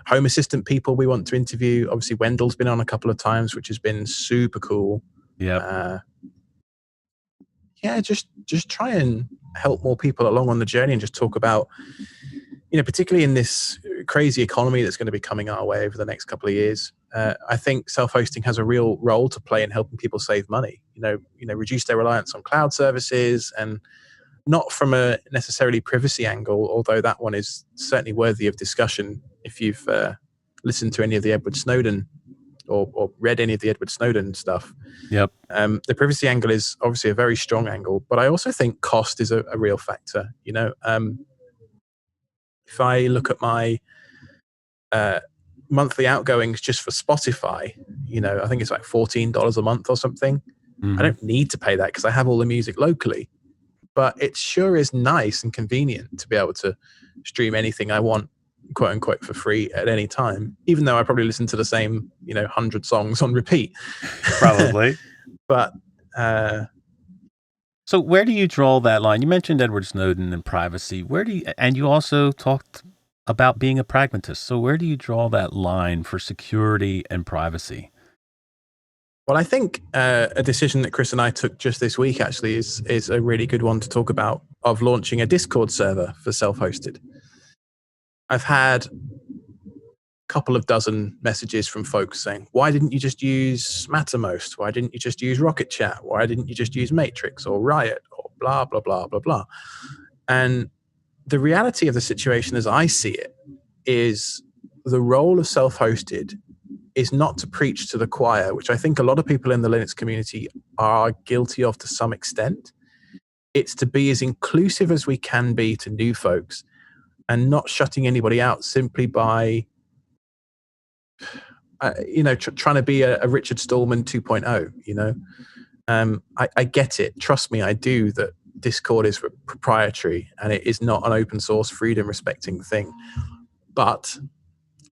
Home Assistant people we want to interview. Obviously, Wendell's been on a couple of times, which has been super cool. Yeah. Just try and help more people along on the journey and just talk about, you know, particularly in this crazy economy that's going to be coming our way over the next couple of years. I think self-hosting has a real role to play in helping people save money. You know, reduce their reliance on cloud services, and not from a necessarily privacy angle, although that one is certainly worthy of discussion. If you've listened to any of the Edward Snowden or read any of the Edward Snowden stuff, Yep. The privacy angle is obviously a very strong angle, but I also think cost is a real factor. You know, if I look at my monthly outgoings just for Spotify, you know, I think it's like $14 a month or something. Mm-hmm. I don't need to pay that because I have all the music locally, but it sure is nice and convenient to be able to stream anything I want, quote unquote, for free at any time, even though I probably listen to the same, 100 songs on repeat. Probably. But so where do you draw that line? You mentioned Edward Snowden and privacy. And you also talked about being a pragmatist. So where do you draw that line for security and privacy? Well, I think a decision that Chris and I took just this week actually is a really good one to talk about, of launching a Discord server for self-hosted. I've had a couple of dozen messages from folks saying, why didn't you just use Mattermost? Why didn't you just use Rocket Chat? Why didn't you just use Matrix or Riot or blah, blah, blah, blah, blah? And the reality of the situation as I see it is the role of self-hosted is not to preach to the choir, which I think a lot of people in the Linux community are guilty of to some extent. It's to be as inclusive as we can be to new folks and not shutting anybody out simply by, trying to be a Richard Stallman 2.0, I get it. Trust me, I do, that Discord is proprietary and it is not an open source freedom respecting thing. But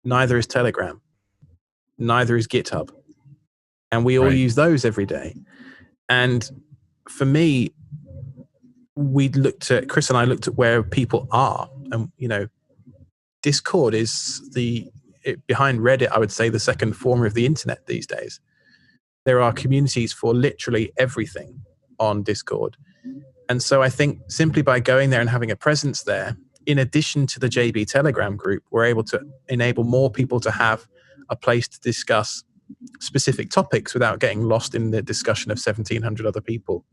neither is Telegram. Neither is GitHub. And we all use those every day. And for me, Chris and I looked at where people are. And, Discord is behind Reddit, I would say, the second form of the internet these days. There are communities for literally everything on Discord. And so I think simply by going there and having a presence there, in addition to the JB Telegram group, we're able to enable more people to have a place to discuss specific topics without getting lost in the discussion of 1,700 other people.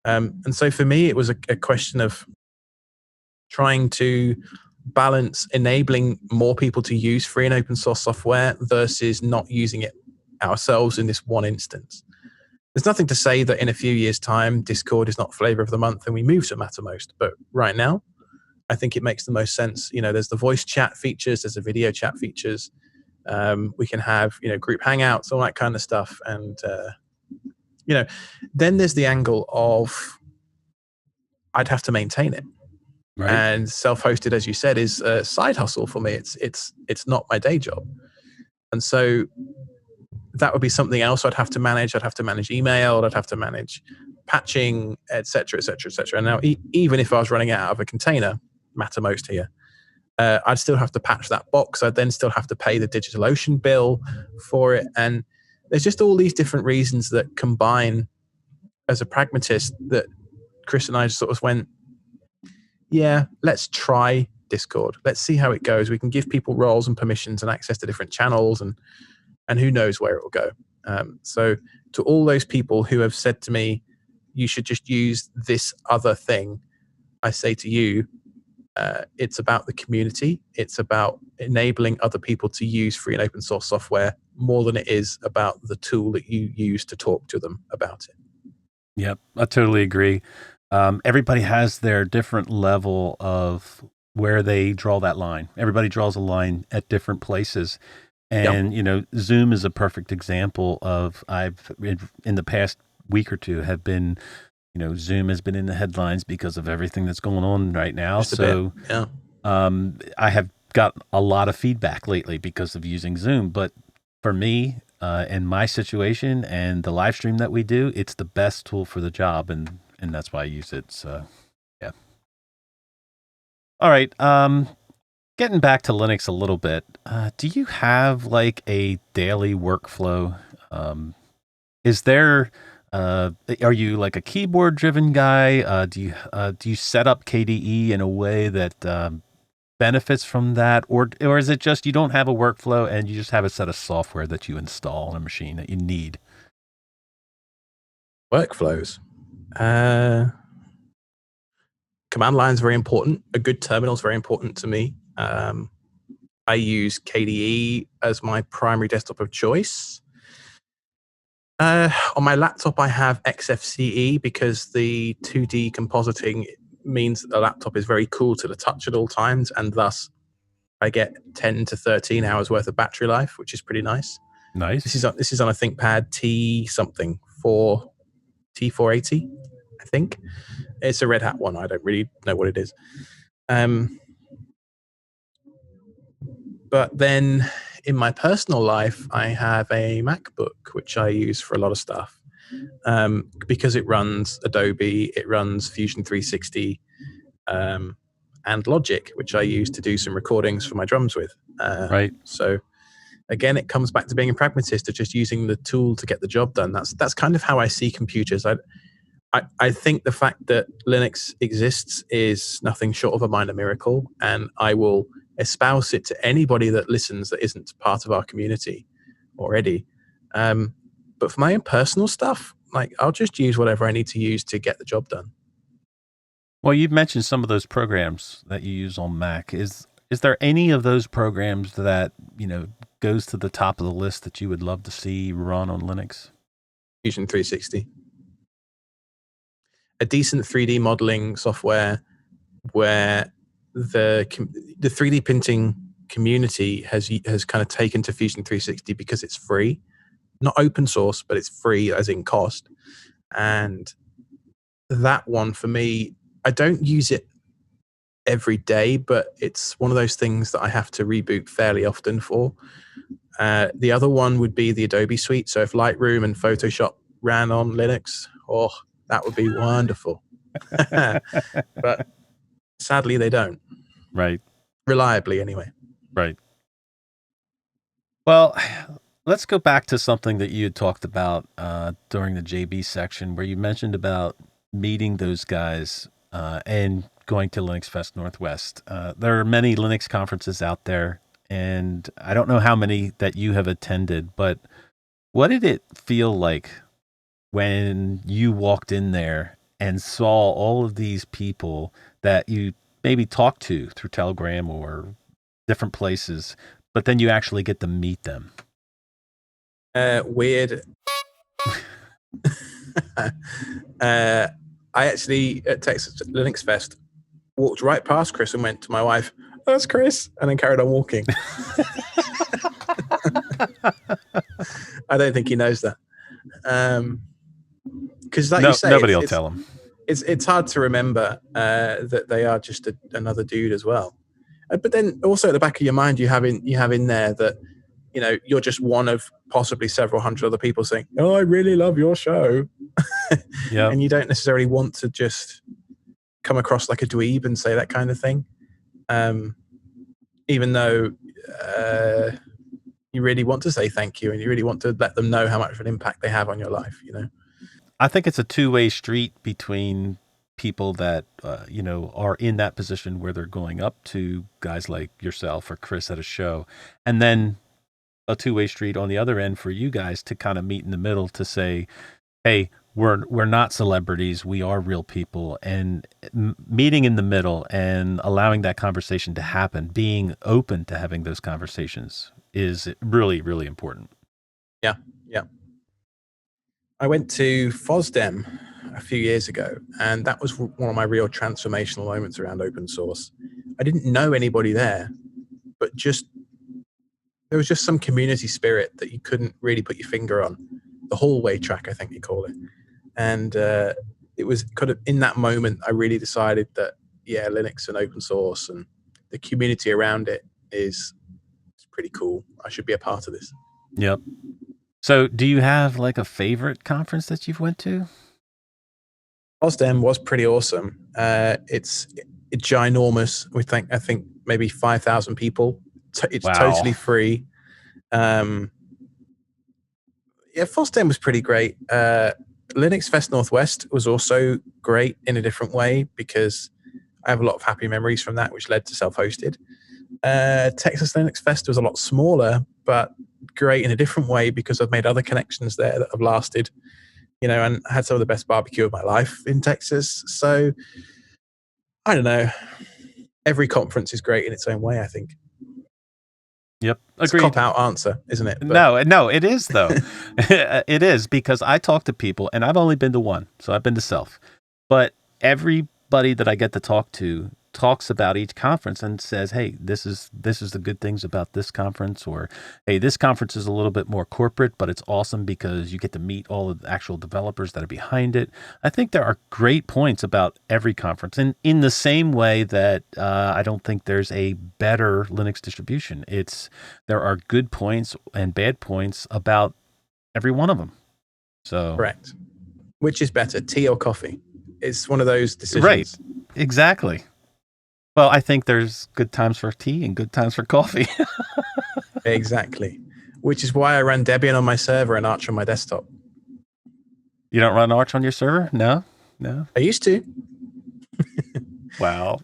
And so for me, it was a question of trying to balance enabling more people to use free and open source software versus not using it ourselves in this one instance. There's nothing to say that in a few years' time, Discord is not flavor of the month and we move to Mattermost. But right now, I think it makes the most sense. There's the voice chat features, there's the video chat features. We can have, group hangouts, all that kind of stuff. And, then there's the angle of I'd have to maintain it. Right. And self-hosted, as you said, is a side hustle for me. It's not my day job. And so that would be something else I'd have to manage. I'd have to manage email. I'd have to manage patching, et cetera, et cetera, et cetera. And now, even if I was running out of a container, Mattermost here, I'd still have to patch that box. I'd then still have to pay the DigitalOcean bill for it. And there's just all these different reasons that combine as a pragmatist that Chris and I sort of went, yeah, let's try Discord. Let's see how it goes. We can give people roles and permissions and access to different channels, and who knows where it will go. So to all those people who have said to me, you should just use this other thing, I say to you, it's about the community. It's about enabling other people to use free and open source software more than it is about the tool that you use to talk to them about it. Yep, I totally agree. Everybody has their different level of where they draw that line. Everybody draws a line at different places. And, Zoom is a perfect example of, I've, in the past week or two, have been, Zoom has been in the headlines because of everything that's going on right now. So yeah. I have got a lot of feedback lately because of using Zoom. But for me, in my situation and the live stream that we do, it's the best tool for the job. And that's why I use it. So, yeah. All right. Getting back to Linux a little bit, do you have like a daily workflow? Is there, are you like a keyboard driven guy? Do you set up KDE in a way that benefits from that? Or is it just you don't have a workflow and you just have a set of software that you install on a machine that you need? Workflows. Command line is very important. A good terminal is very important to me. I use KDE as my primary desktop of choice. On my laptop, I have XFCE because the 2D compositing means that the laptop is very cool to the touch at all times, and thus I get 10 to 13 hours worth of battery life, which is pretty nice. Nice. This is on a ThinkPad T something for T480, I think. It's a Red Hat one. I don't really know what it is. But then in my personal life, I have a MacBook, which I use for a lot of stuff because it runs Adobe, it runs Fusion 360, and Logic, which I use to do some recordings for my drums with. Right. So again, it comes back to being a pragmatist of just using the tool to get the job done. That's kind of how I see computers. I think the fact that Linux exists is nothing short of a minor miracle, and I will espouse it to anybody that listens that isn't part of our community already. But for my own personal stuff, like I'll just use whatever I need to use to get the job done. Well, you've mentioned some of those programs that you use on Mac. Is there any of those programs that, goes to the top of the list that you would love to see run on Linux? Fusion 360. A decent 3D modeling software where the 3D printing community has kind of taken to Fusion 360 because it's free, not open source, but it's free as in cost. And that one for me, I don't use it every day, but it's one of those things that I have to reboot fairly often for. The other one would be the Adobe suite. So if Lightroom and Photoshop ran on Linux, that would be wonderful. But sadly, they don't. Right. Reliably, anyway. Right. Well, let's go back to something that you had talked about during the JB section where you mentioned about meeting those guys and going to Lynxfest Northwest. There are many Linux conferences out there, and I don't know how many that you have attended, but what did it feel like when you walked in there and saw all of these people that you maybe talked to through Telegram or different places, but then you actually get to meet them? Weird. I actually, at Texas Linux Fest, walked right past Chris and went to my wife, "That's Chris," and then carried on walking. I don't think he knows that. Because like you say, nobody will tell him. It's hard to remember that they are just another dude as well. But then also at the back of your mind, you have in there that, you know, you're just one of possibly several hundred other people saying, "Oh, I really love your show." Yeah. And you don't necessarily want to just come across like a dweeb and say that kind of thing. Even though you really want to say thank you and you really want to let them know how much of an impact they have on your life, you know? I think it's a two-way street between people that, you know, are in that position where they're going up to guys like yourself or Chris at a show, and then a two-way street on the other end for you guys to kind of meet in the middle to say, hey, we're not celebrities, we are real people, and meeting in the middle and allowing that conversation to happen, being open to having those conversations is really, really important. Yeah. I went to FOSDEM a few years ago, and that was one of my real transformational moments around open source. I didn't know anybody there, but there was just some community spirit that you couldn't really put your finger on. The hallway track, I think you call it. And it was kind of in that moment, I really decided that, yeah, Linux and open source and the community around it is pretty cool. I should be a part of this. Yep. So do you have like a favorite conference that you've went to? FOSDEM was pretty awesome. It's ginormous. I think maybe 5,000 people. It's Wow. totally free. Yeah, FOSDEM was pretty great. Lynxfest Northwest was also great in a different way because I have a lot of happy memories from that, which led to self-hosted. Texas Linux Fest was a lot smaller, but great in a different way because I've made other connections there that have lasted, you know, and had some of the best barbecue of my life in Texas. So I don't know. Every conference is great in its own way, I think. Yep. Agreed. It's a cop-out answer, isn't it? But no, it is though. It is, because I talk to people, and I've only been to one, so I've been to Self. But everybody that I get to talk to talks about each conference and says, hey, this is the good things about this conference, or hey, this conference is a little bit more corporate, but it's awesome because you get to meet all of the actual developers that are behind it. I think there are great points about every conference, and in the same way that I don't think there's a better Linux distribution. There are good points and bad points about every one of them. So correct. Which is better, tea or coffee? It's one of those decisions. Right. Exactly. Well, I think there's good times for tea and good times for coffee. Exactly. Which is why I run Debian on my server and Arch on my desktop. You don't run Arch on your server? No? I used to. Wow.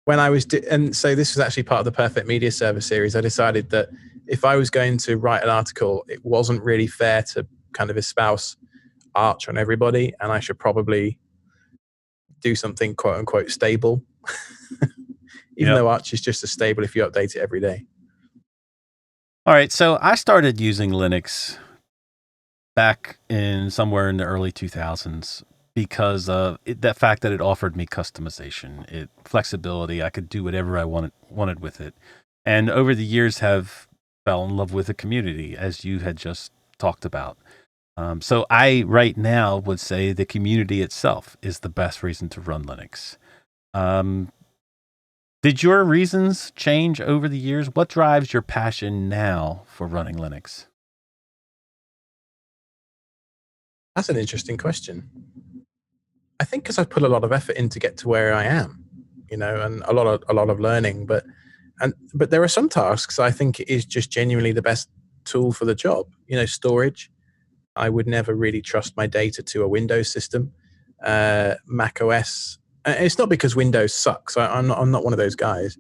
When I was, and so this was actually part of the Perfect Media Server series, I decided that if I was going to write an article, it wasn't really fair to kind of espouse Arch on everybody, and I should probably do something quote unquote stable. Even though Arch is just as stable if you update it every day. All right, so I started using Linux back in somewhere in the early 2000s because of the fact that it offered me customization, flexibility. I could do whatever I wanted with it. And over the years have fell in love with the community, as you had just talked about. So I right now would say the community itself is the best reason to run Linux. Did your reasons change over the years? What drives your passion now for running Linux? That's an interesting question. I think because I've put a lot of effort in to get to where I am, you know, and a lot of learning. But there are some tasks I think is just genuinely the best tool for the job. You know, storage. I would never really trust my data to a Windows system. Mac OS. It's not because Windows sucks. I'm not one of those guys.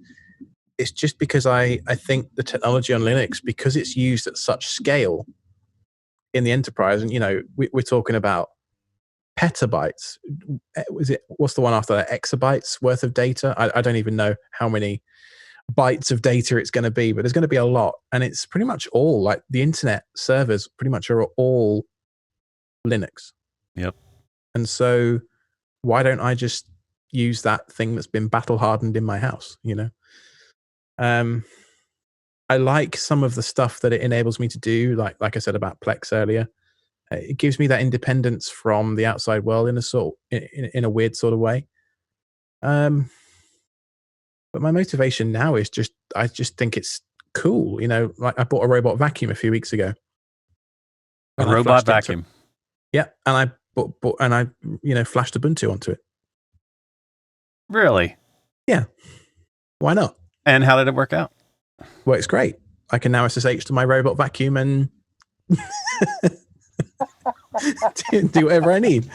It's just because I think the technology on Linux, because it's used at such scale in the enterprise, and you know, we're talking about petabytes. What's the one after that? Exabytes worth of data. I don't even know how many bytes of data it's going to be, but there's going to be a lot, and it's pretty much all like the internet servers. Pretty much are all Linux. Yep. And so, why don't I just use that thing that's been battle hardened in my house? You know. I like some of the stuff that it enables me to do, like I said about Plex earlier. It gives me that independence from the outside world in a weird sort of way. Um, but my motivation now is I just think it's cool. Like I bought a robot vacuum a few weeks ago, A and I robot flashed it vacuum. yeah, and I flashed Ubuntu onto it. Really? Yeah, why not? And how did it work out? Works great. I can now SSH to my robot vacuum and do whatever I need.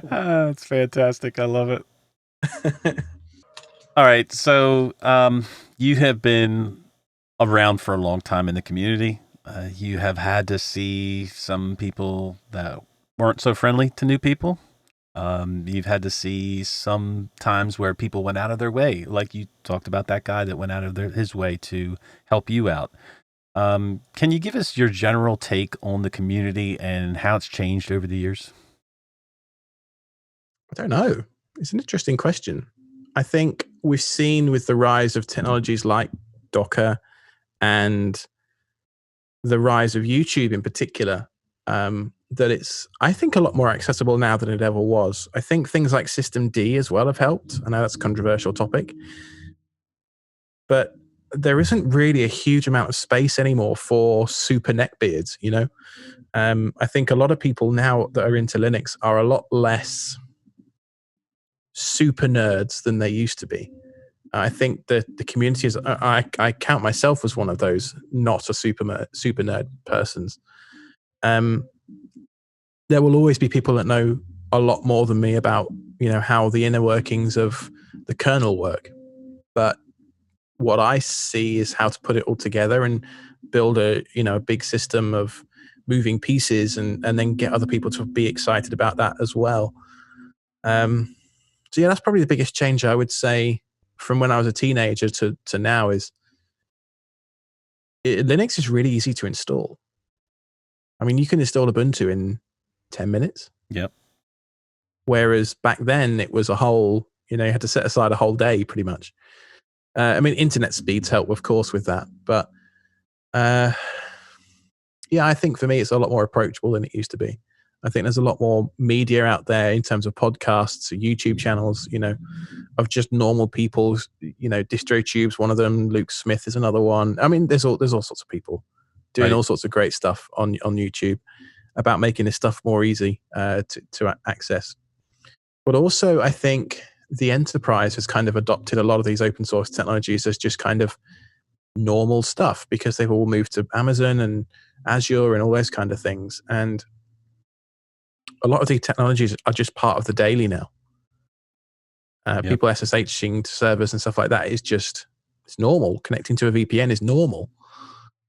That's fantastic. I love it. All right. So you have been around for a long time in the community. You have had to see some people that weren't so friendly to new people. You've had to see some times where people went out of their way, like you talked about that guy that went out of his way to help you out. Can you give us your general take on the community and how it's changed over the years? I don't know. It's an interesting question. I think we've seen with the rise of technologies like Docker and the rise of YouTube in particular, that it's, I think, a lot more accessible now than it ever was. I think things like System D as well have helped. I know that's a controversial topic, but there isn't really a huge amount of space anymore for super neckbeards, I think a lot of people now that are into Linux are a lot less super nerds than they used to be. I think that the community is. I count myself as one of those not a super nerd persons. There will always be people that know a lot more than me about how the inner workings of the kernel work. But what I see is how to put it all together and build a big system of moving pieces and then get other people to be excited about that as well. So yeah, that's probably the biggest change I would say from when I was a teenager to now is Linux is really easy to install. I mean, you can install Ubuntu in 10 minutes. Yep. Whereas back then it was you had to set aside a whole day pretty much. I mean, internet speeds help, of course, with that. But yeah, I think for me, it's a lot more approachable than it used to be. I think there's a lot more media out there in terms of podcasts, YouTube channels, of just normal people. DistroTube's one of them. Luke Smith is another one. I mean, there's all sorts of people doing all sorts of great stuff on YouTube about making this stuff more easy to access. But also, I think the enterprise has kind of adopted a lot of these open source technologies as just kind of normal stuff because they've all moved to Amazon and Azure and all those kind of things. And a lot of these technologies are just part of the daily now. People SSHing to servers and stuff like that it's normal. Connecting to a VPN is normal,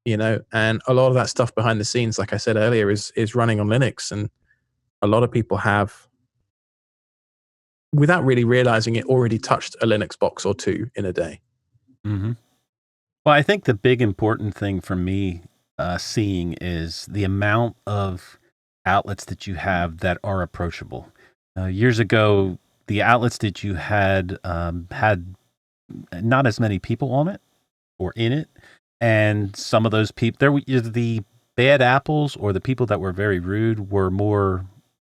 and a lot of that stuff behind the scenes, like I said earlier, is running on Linux. And a lot of people have, without really realizing it, already touched a Linux box or two in a day. Mm-hmm. Well, I think the big important thing for me seeing is the amount of outlets that you have that are approachable. Years ago, the outlets that you had had not as many people on it or in it, and some of those people, there were the bad apples or the people that were very rude were more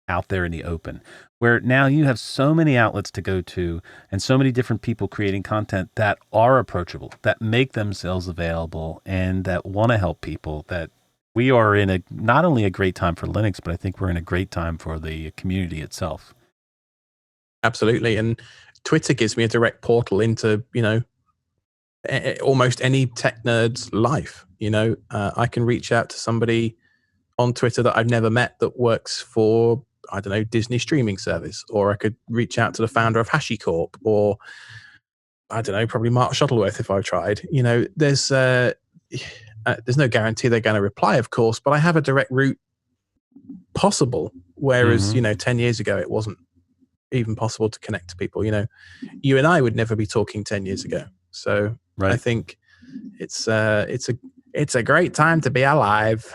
out there in the open, where now you have so many outlets to go to and so many different people creating content that are approachable, that make themselves available and that want to help people, that we are in not only a great time for Linux, but I think we're in a great time for the community itself. Absolutely. And Twitter gives me a direct portal into, almost any tech nerd's life. I can reach out to somebody on Twitter that I've never met that works for, I don't know, Disney streaming service, or I could reach out to the founder of HashiCorp, or I don't know, probably Mark Shuttleworth if I tried. There's no guarantee they're going to reply, of course, but I have a direct route possible. Whereas, 10 years ago, it wasn't even possible to connect to people. You and I would never be talking 10 years ago. So right. I think it's a great time to be alive.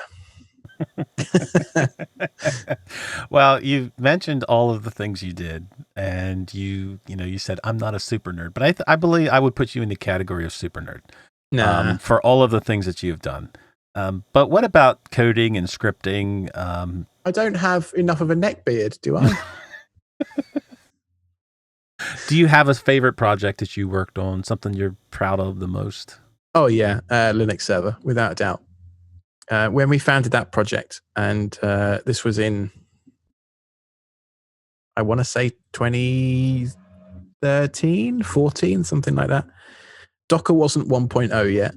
Well, you mentioned all of the things you did, and you said I'm not a super nerd, but I believe I would put you in the category of super nerd. Nah, for all of the things that you've done. But what about coding and scripting? I don't have enough of a neck beard, do I? Do you have a favorite project that you worked on, something you're proud of the most? Oh yeah, Linux server, without a doubt. When we founded that project, and this was in, I want to say 2013, 14, something like that. Docker wasn't 1.0 yet.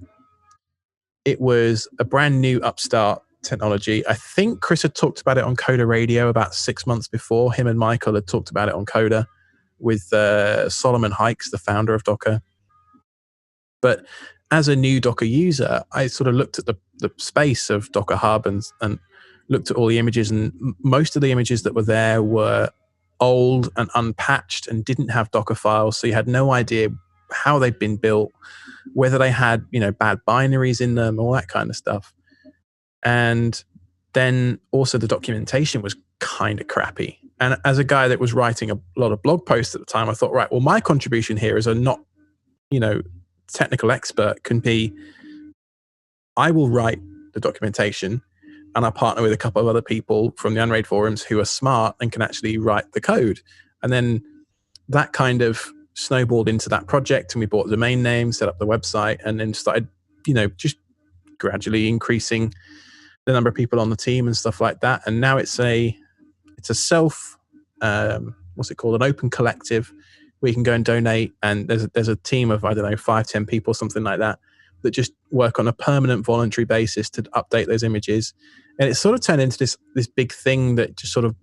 It was a brand new upstart technology. I think Chris had talked about it on Coda Radio about 6 months before. Him and Michael had talked about it on Coda with Solomon Hykes, the founder of Docker. But as a new Docker user, I sort of looked at the space of Docker Hub and looked at all the images, and most of the images that were there were old and unpatched and didn't have Docker files. So you had no idea how they'd been built, whether they had, bad binaries in them, all that kind of stuff. And then also the documentation was kind of crappy. And as a guy that was writing a lot of blog posts at the time, I thought, right, well, my contribution here as a not, technical expert can be, I will write the documentation and I partner with a couple of other people from the Unraid forums who are smart and can actually write the code. And then that kind of snowballed into that project, and we bought the domain name, set up the website, and then started, just gradually increasing the number of people on the team and stuff like that. And now it's a self, what's it called? An open collective where you can go and donate. And there's a team of, 5-10 people, something like that just work on a permanent voluntary basis to update those images. And it's sort of turned into this big thing that just sort of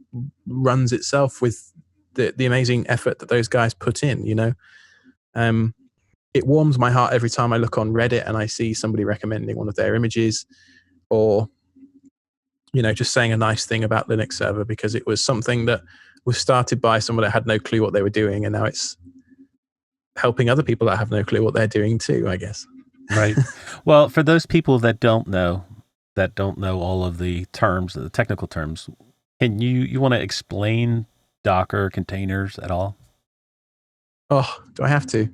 runs itself with the amazing effort that those guys put in, It warms my heart every time I look on Reddit and I see somebody recommending one of their images, or just saying a nice thing about Linux server, because it was something that was started by someone that had no clue what they were doing, and now it's helping other people that have no clue what they're doing too, I guess. Right. Well, for those people that don't know all of the terms, the technical terms, can you want to explain Docker containers at all? Oh, do I have to?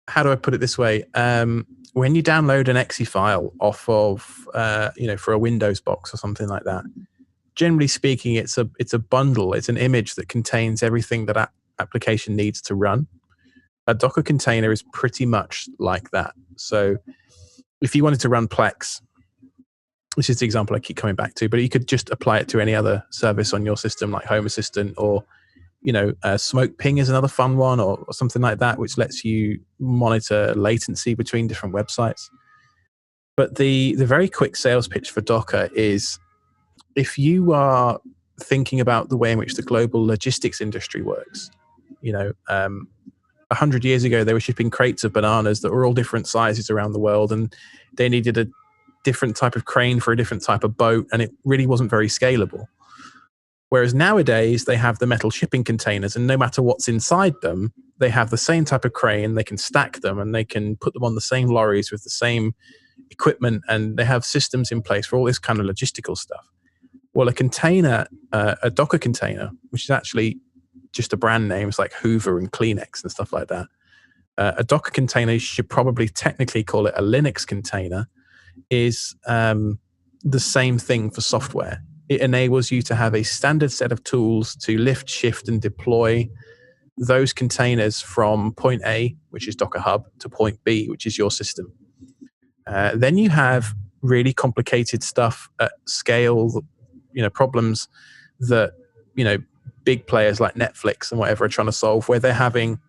How do I put it this way? When you download an exe file off of, for a Windows box or something like that, generally speaking, it's a bundle. It's an image that contains everything that application needs to run. A Docker container is pretty much like that. So if you wanted to run Plex, which is the example I keep coming back to, but you could just apply it to any other service on your system, like Home Assistant, or Smoke Ping is another fun one, or something like that, which lets you monitor latency between different websites. But the very quick sales pitch for Docker is, if you are thinking about the way in which the global logistics industry works, 100 years ago, they were shipping crates of bananas that were all different sizes around the world, and they needed a different type of crane for a different type of boat, and it really wasn't very scalable. Whereas nowadays, they have the metal shipping containers, and no matter what's inside them, they have the same type of crane, they can stack them, and they can put them on the same lorries with the same equipment, and they have systems in place for all this kind of logistical stuff. Well, a container, a Docker container, which is actually just a brand name, it's like Hoover and Kleenex and stuff like that. A Docker container, you should probably technically call it a Linux container, is the same thing for software. It enables you to have a standard set of tools to lift, shift, and deploy those containers from point A, which is Docker Hub, to point B, which is your system. Then you have really complicated stuff at scale, problems that, big players like Netflix and whatever are trying to solve, where they're having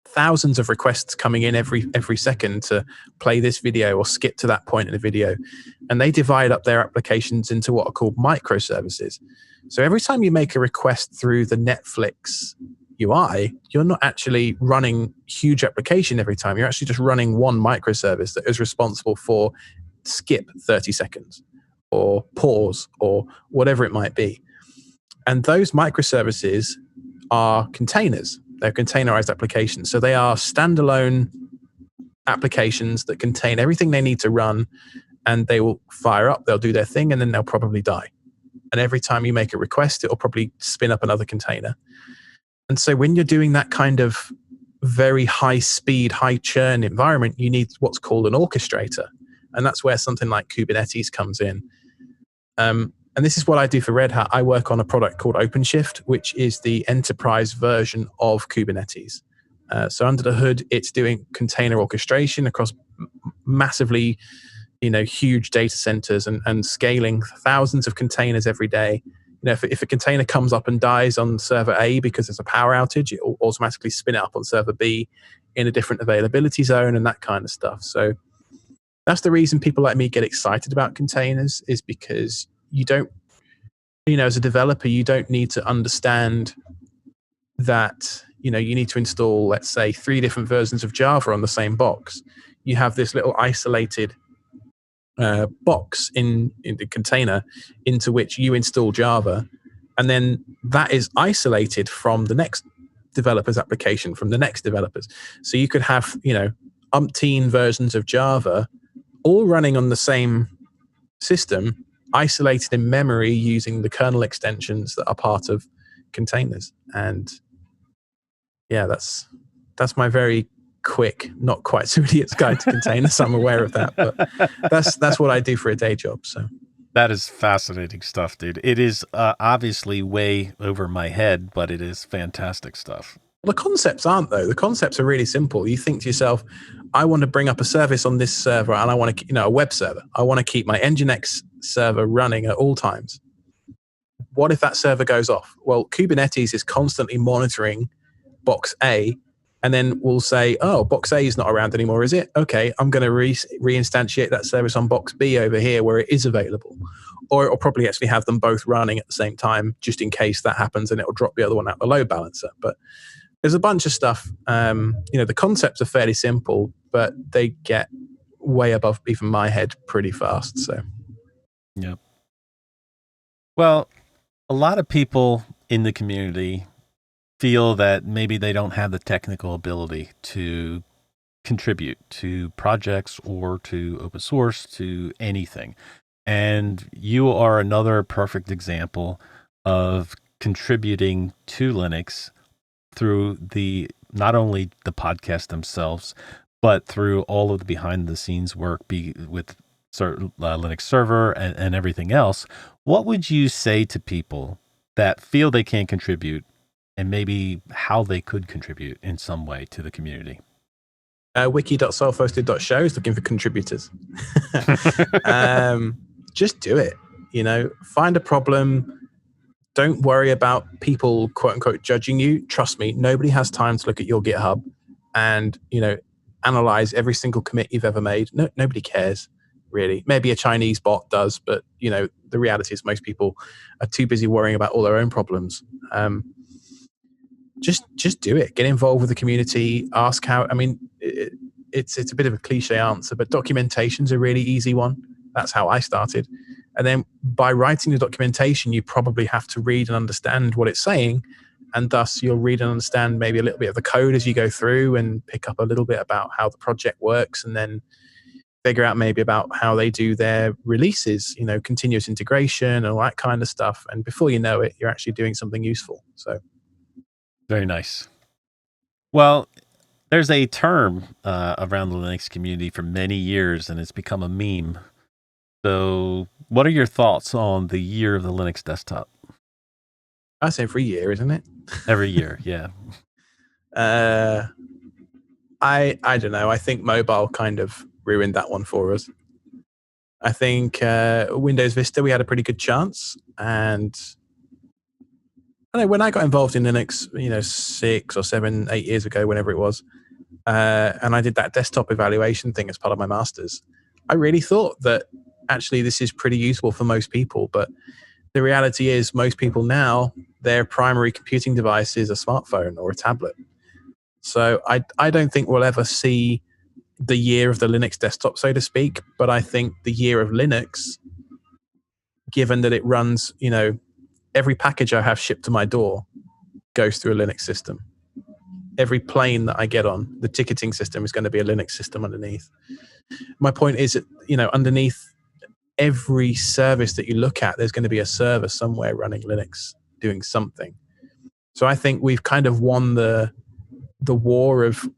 thousands of requests coming in every second to play this video or skip to that point in the video. And they divide up their applications into what are called microservices. So every time you make a request through the Netflix UI, you're not actually running huge application every time. You're actually just running one microservice that is responsible for skip 30 seconds or pause or whatever it might be. And those microservices are containers. They're containerized applications. So they are standalone applications that contain everything they need to run, and they will fire up, they'll do their thing, and then they'll probably die. And every time you make a request, it'll probably spin up another container. And so when you're doing that kind of very high speed, high churn environment, you need what's called an orchestrator. And that's where something like Kubernetes comes in. And this is what I do for Red Hat. I work on a product called OpenShift, which is the enterprise version of Kubernetes. So under the hood, it's doing container orchestration across massively, huge data centers and scaling thousands of containers every day. If a container comes up and dies on server A because there's a power outage, it will automatically spin it up on server B in a different availability zone and that kind of stuff. So that's the reason people like me get excited about containers, is because you don't, as a developer, you don't need to understand that, you need to install, let's say, 3 different versions of Java on the same box. You have this little isolated box in the container into which you install Java, and then that is isolated from the next developer's application, from the next developers. So you could have, umpteen versions of Java all running on the same system, isolated in memory using the kernel extensions that are part of containers. And yeah, that's my very quick, not quite so idiot's guide to containers. I'm aware of that, but that's what I do for a day job. So that is fascinating stuff, dude. It is obviously way over my head, but it is fantastic stuff. The concepts aren't, though. The concepts are really simple. You think to yourself, I want to bring up a service on this server, and I want to, a web server. I want to keep my Nginx server running at all times. What if that server goes off? Well, Kubernetes is constantly monitoring box A, and then we'll say, oh, box A is not around anymore, is it? Okay, I'm going to reinstantiate that service on box B over here where it is available. Or it'll probably actually have them both running at the same time, just in case that happens, and it'll drop the other one out the load balancer. But there's a bunch of stuff. The concepts are fairly simple, but they get way above even my head pretty fast. So, yep. Well, a lot of people in the community feel that maybe they don't have the technical ability to contribute to projects or to open source, to anything. And you are another perfect example of contributing to Linux through not only the podcast themselves, but through all of the behind the scenes work with Linux server and everything else. What would you say to people that feel they can't contribute, and maybe how they could contribute in some way to the community? Wiki.selfhosted.show is looking for contributors. Just do it. Find a problem. Don't worry about people, quote unquote, judging you. Trust me, nobody has time to look at your GitHub and, analyze every single commit you've ever made. No, nobody cares, really. Maybe a Chinese bot does, but, the reality is most people are too busy worrying about all their own problems. Just do it. Get involved with the community. Ask how. I mean, it's a bit of a cliche answer, but documentation's a really easy one. That's how I started. And then by writing the documentation, you probably have to read and understand what it's saying. And thus you'll read and understand maybe a little bit of the code as you go through and pick up a little bit about how the project works, and then figure out maybe about how they do their releases, continuous integration and all that kind of stuff. And before you know it, you're actually doing something useful. So very nice. Well, there's a term around the Linux community for many years, and it's become a meme. So what are your thoughts on the year of the Linux desktop? That's every year, isn't it? Every year, yeah. I don't know. I think mobile kind of ruined that one for us. I think Windows Vista, we had a pretty good chance. And I know when I got involved in Linux, 6 or 7, 8 years ago, whenever it was, and I did that desktop evaluation thing as part of my master's, I really thought that actually this is pretty useful for most people. But the reality is most people now, their primary computing device is a smartphone or a tablet. So I don't think we'll ever see the year of the Linux desktop, so to speak. But I think the year of Linux, given that it runs, every package I have shipped to my door goes through a Linux system. Every plane that I get on, the ticketing system is going to be a Linux system underneath. My point is that, underneath every service that you look at, there's going to be a server somewhere running Linux doing something. So I think we've kind of won the the war of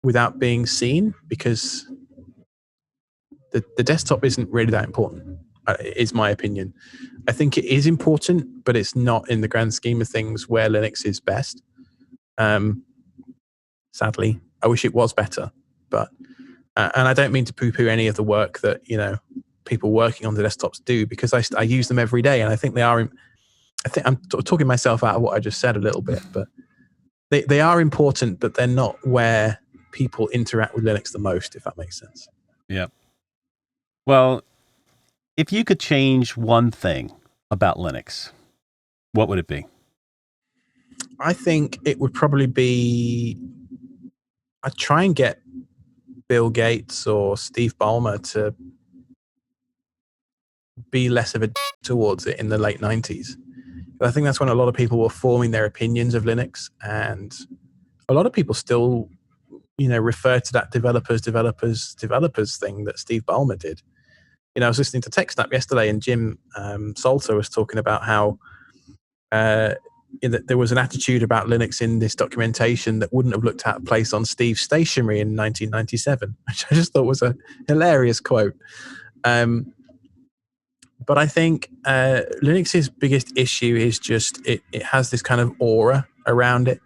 without being seen, because the desktop isn't really that important, is my opinion. I think it is important, but it's not in the grand scheme of things where Linux is best. Sadly, I wish it was better, but and I don't mean to poo-poo any of the work that people working on the desktops do, because I use them every day, and I think they are. I think I'm talking myself out of what I just said a little bit, but they are important, but they're not where people interact with Linux the most, if that makes sense. Yeah. Well, if you could change one thing about Linux, what would it be? I think it would probably be, I'd try and get Bill Gates or Steve Ballmer to be less of a towards it in the late 90s. But I think that's when a lot of people were forming their opinions of Linux, and a lot of people still, refer to that developers thing that Steve Ballmer did. I was listening to TechSnap yesterday, and Jim Salter was talking about how there was an attitude about Linux in this documentation that wouldn't have looked out of place on Steve's stationery in 1997, which I just thought was a hilarious quote. But I think Linux's biggest issue is just it has this kind of aura around it.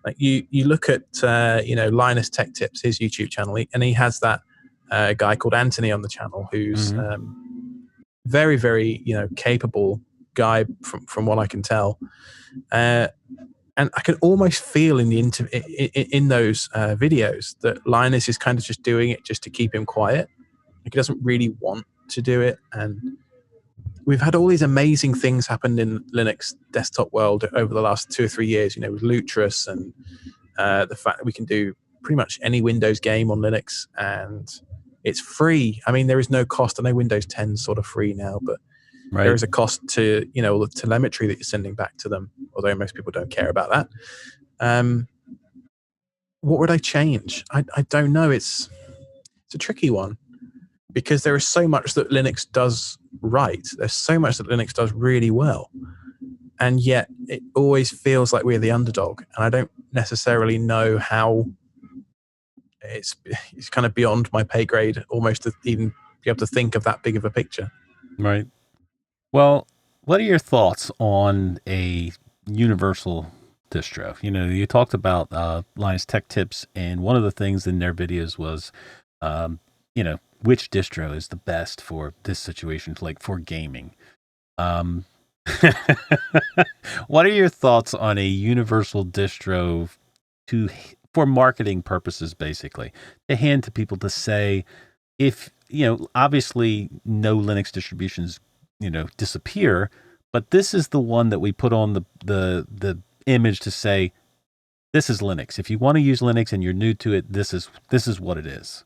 Like you look at Linus Tech Tips, his YouTube channel, and he has that guy called Anthony on the channel, who's very, very capable guy from what I can tell. And I can almost feel in those videos that Linus is kind of just doing it just to keep him quiet. Like he doesn't really want to do it. And we've had all these amazing things happen in Linux desktop world over the last 2 or 3 years, with Lutris and the fact that we can do pretty much any Windows game on Linux, and it's free. I mean, there is no cost. I know Windows 10 is sort of free now, but there is a cost to, the telemetry that you're sending back to them, although most people don't care about that. What would I change? I don't know. It's a tricky one, because there is so much that Linux does right. There's so much that Linux does really well. And yet it always feels like we're the underdog. And I don't necessarily know how. It's kind of beyond my pay grade almost to even be able to think of that big of a picture. Right. Well, what are your thoughts on a universal distro? You talked about Linus Tech Tips, and one of the things in their videos was, which distro is the best for this situation, like for gaming. What are your thoughts on a universal distro for marketing purposes, basically, to hand to people to say, if, obviously no Linux distributions, disappear, but this is the one that we put on the image to say, this is Linux. If you want to use Linux and you're new to it, this is what it is.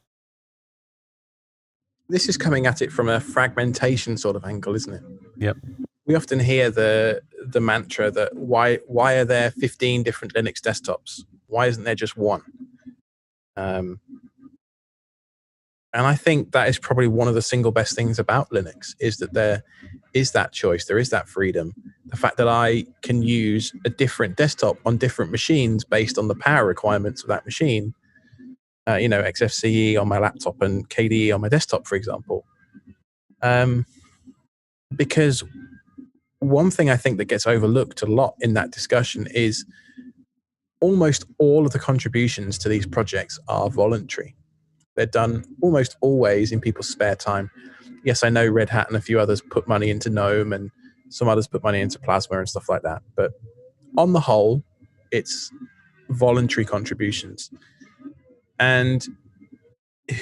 This is coming at it from a fragmentation sort of angle, isn't it? Yep. We often hear the mantra that why are there 15 different Linux desktops? Why isn't there just one? And I think that is probably one of the single best things about Linux, is that there is that choice, there is that freedom. The fact that I can use a different desktop on different machines based on the power requirements of that machine. XFCE on my laptop and KDE on my desktop, for example. Because one thing I think that gets overlooked a lot in that discussion is almost all of the contributions to these projects are voluntary. They're done almost always in people's spare time. Yes, I know Red Hat and a few others put money into GNOME, and some others put money into Plasma and stuff like that. But on the whole, it's voluntary contributions. And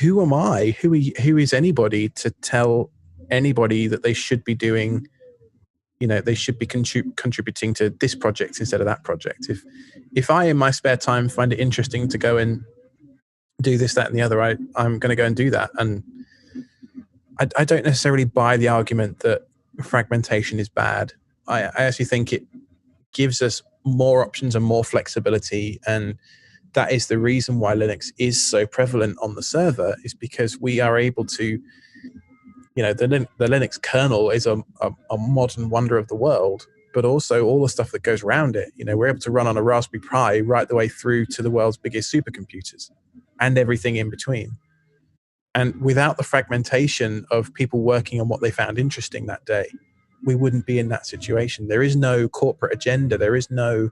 who am I? Who is anybody to tell anybody that they should be doing, they should be contributing to this project instead of that project? If I, in my spare time, find it interesting to go and do this, that, and the other, I'm going to go and do that. And I don't necessarily buy the argument that fragmentation is bad. I actually think it gives us more options and more flexibility, and that is the reason why Linux is so prevalent on the server, is because we are able to, the Linux kernel is a modern wonder of the world, but also all the stuff that goes around it. We're able to run on a Raspberry Pi right the way through to the world's biggest supercomputers and everything in between. And without the fragmentation of people working on what they found interesting that day, we wouldn't be in that situation. There is no corporate agenda. There is no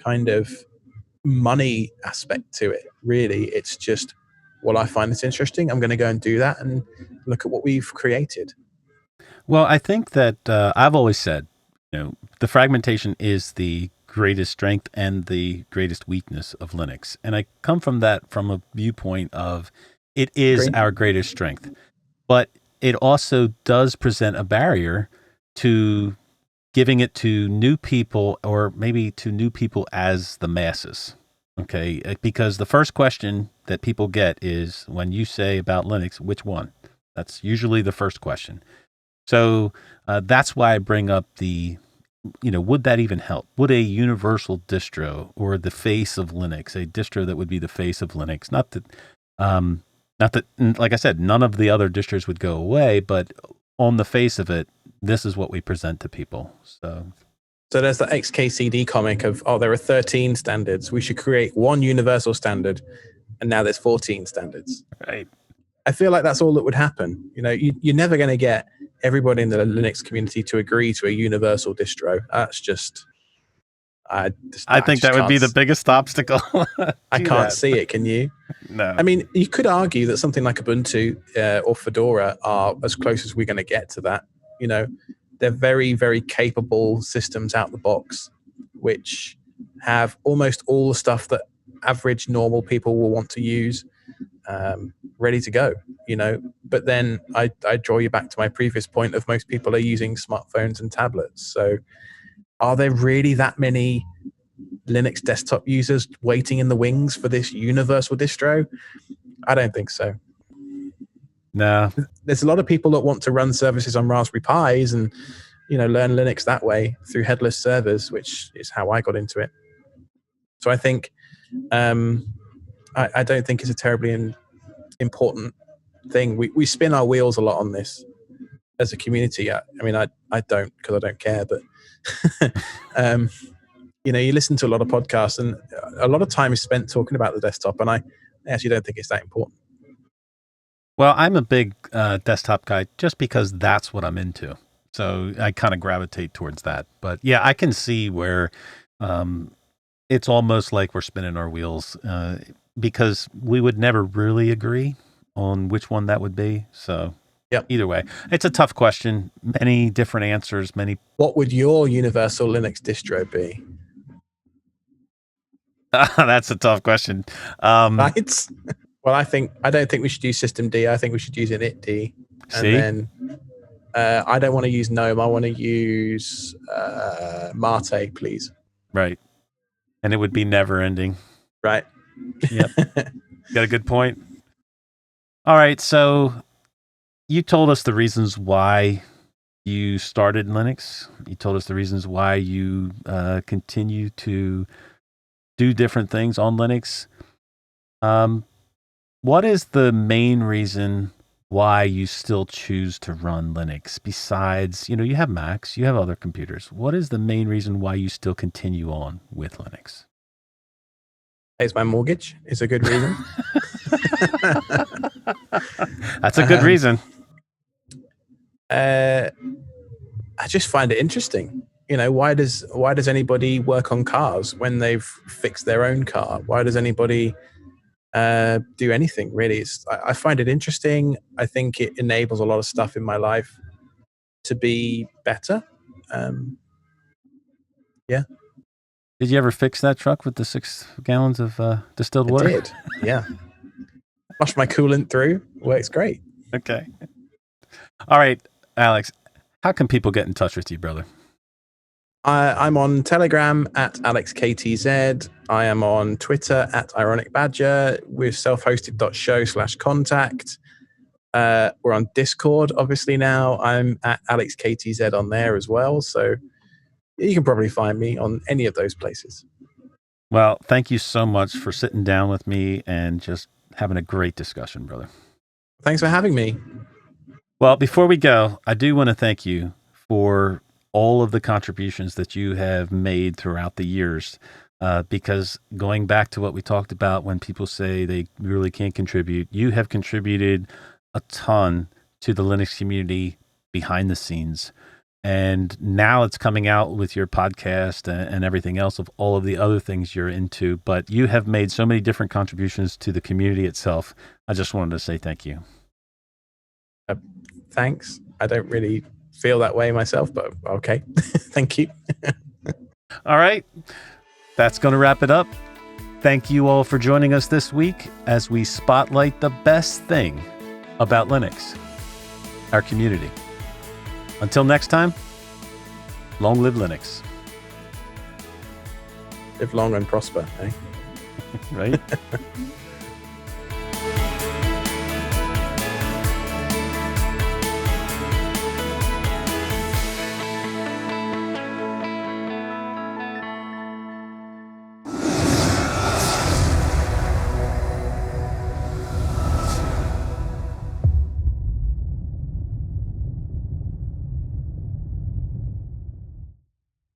kind of money aspect to it, really. It's just, well, I find this interesting. I'm going to go and do that and look at what we've created. Well, I think that I've always said, the fragmentation is the greatest strength and the greatest weakness of Linux. And I come from that from a viewpoint of it is our greatest strength, but it also does present a barrier to giving it to new people, or maybe to new people as the masses. Okay. Because the first question that people get is, when you say about Linux, which one? That's usually the first question. So that's why I bring up would that even help? Would a universal distro, or the face of Linux, a distro that would be the face of Linux, not that, like I said, none of the other distros would go away, but on the face of it, this is what we present to people. So there's the XKCD comic of, there are 13 standards. We should create one universal standard, and now there's 14 standards. Right. I feel like that's all that would happen. You're never going to get everybody in the Linux community to agree to a universal distro. That's just, I think that would be the biggest obstacle. I can't see it. Can you? No. I mean, you could argue that something like Ubuntu or Fedora are as close as we're going to get to that. They're very, very capable systems out the box, which have almost all the stuff that average normal people will want to use, ready to go. But then I draw you back to my previous point of most people are using smartphones and tablets. So are there really that many Linux desktop users waiting in the wings for this universal distro? I don't think so. No. There's a lot of people that want to run services on Raspberry Pis and, learn Linux that way through headless servers, which is how I got into it. So I think, I don't think it's a terribly important thing. We spin our wheels a lot on this as a community. I mean, I don't, because I don't care, but you listen to a lot of podcasts, and a lot of time is spent talking about the desktop, and I actually don't think it's that important. Well, I'm a big desktop guy just because that's what I'm into. So I kind of gravitate towards that. But yeah, I can see where it's almost like we're spinning our wheels because we would never really agree on which one that would be. So yep. Either way, it's a tough question. Many different answers. What would your universal Linux distro be? That's a tough question. Right? Well, I don't think we should use systemd. I think we should use initd. See? And then I don't want to use GNOME. I want to use Mate, please. Right. And it would be never ending. Right. Yep. Got a good point. All right. So you told us the reasons why you started Linux. You told us the reasons why you continue to do different things on Linux. What is the main reason why you still choose to run Linux? Besides, you have Macs, you have other computers. What is the main reason why you still continue on with Linux? Pays my mortgage is a good reason. That's a good reason. I just find it interesting. Why does anybody work on cars when they've fixed their own car? Why does anybody do anything really? I find it interesting. I think it enables a lot of stuff in my life to be better. Yeah. Did you ever fix that truck with the 6 gallons of distilled water? I did. Yeah. Flush my coolant through. Works great. Okay. All right, Alex. How can people get in touch with you, brother? I'm on Telegram at AlexKTZ. I am on Twitter at IronicBadger. We're self-hosted.show/contact. We're on Discord, obviously, now. I'm at AlexKTZ on there as well. So you can probably find me on any of those places. Well, thank you so much for sitting down with me and just having a great discussion, brother. Thanks for having me. Well, before we go, I do want to thank you for all of the contributions that you have made throughout the years. Because going back to what we talked about when people say they really can't contribute, you have contributed a ton to the Linux community behind the scenes. And now it's coming out with your podcast and everything else of all of the other things you're into. But you have made so many different contributions to the community itself. I just wanted to say thank you. Thanks. I don't really feel that way myself, but okay. Thank you. All right. That's going to wrap it up. Thank you all for joining us this week as we spotlight the best thing about Linux, our community. Until next time, long live Linux. Live long and prosper, eh? Right?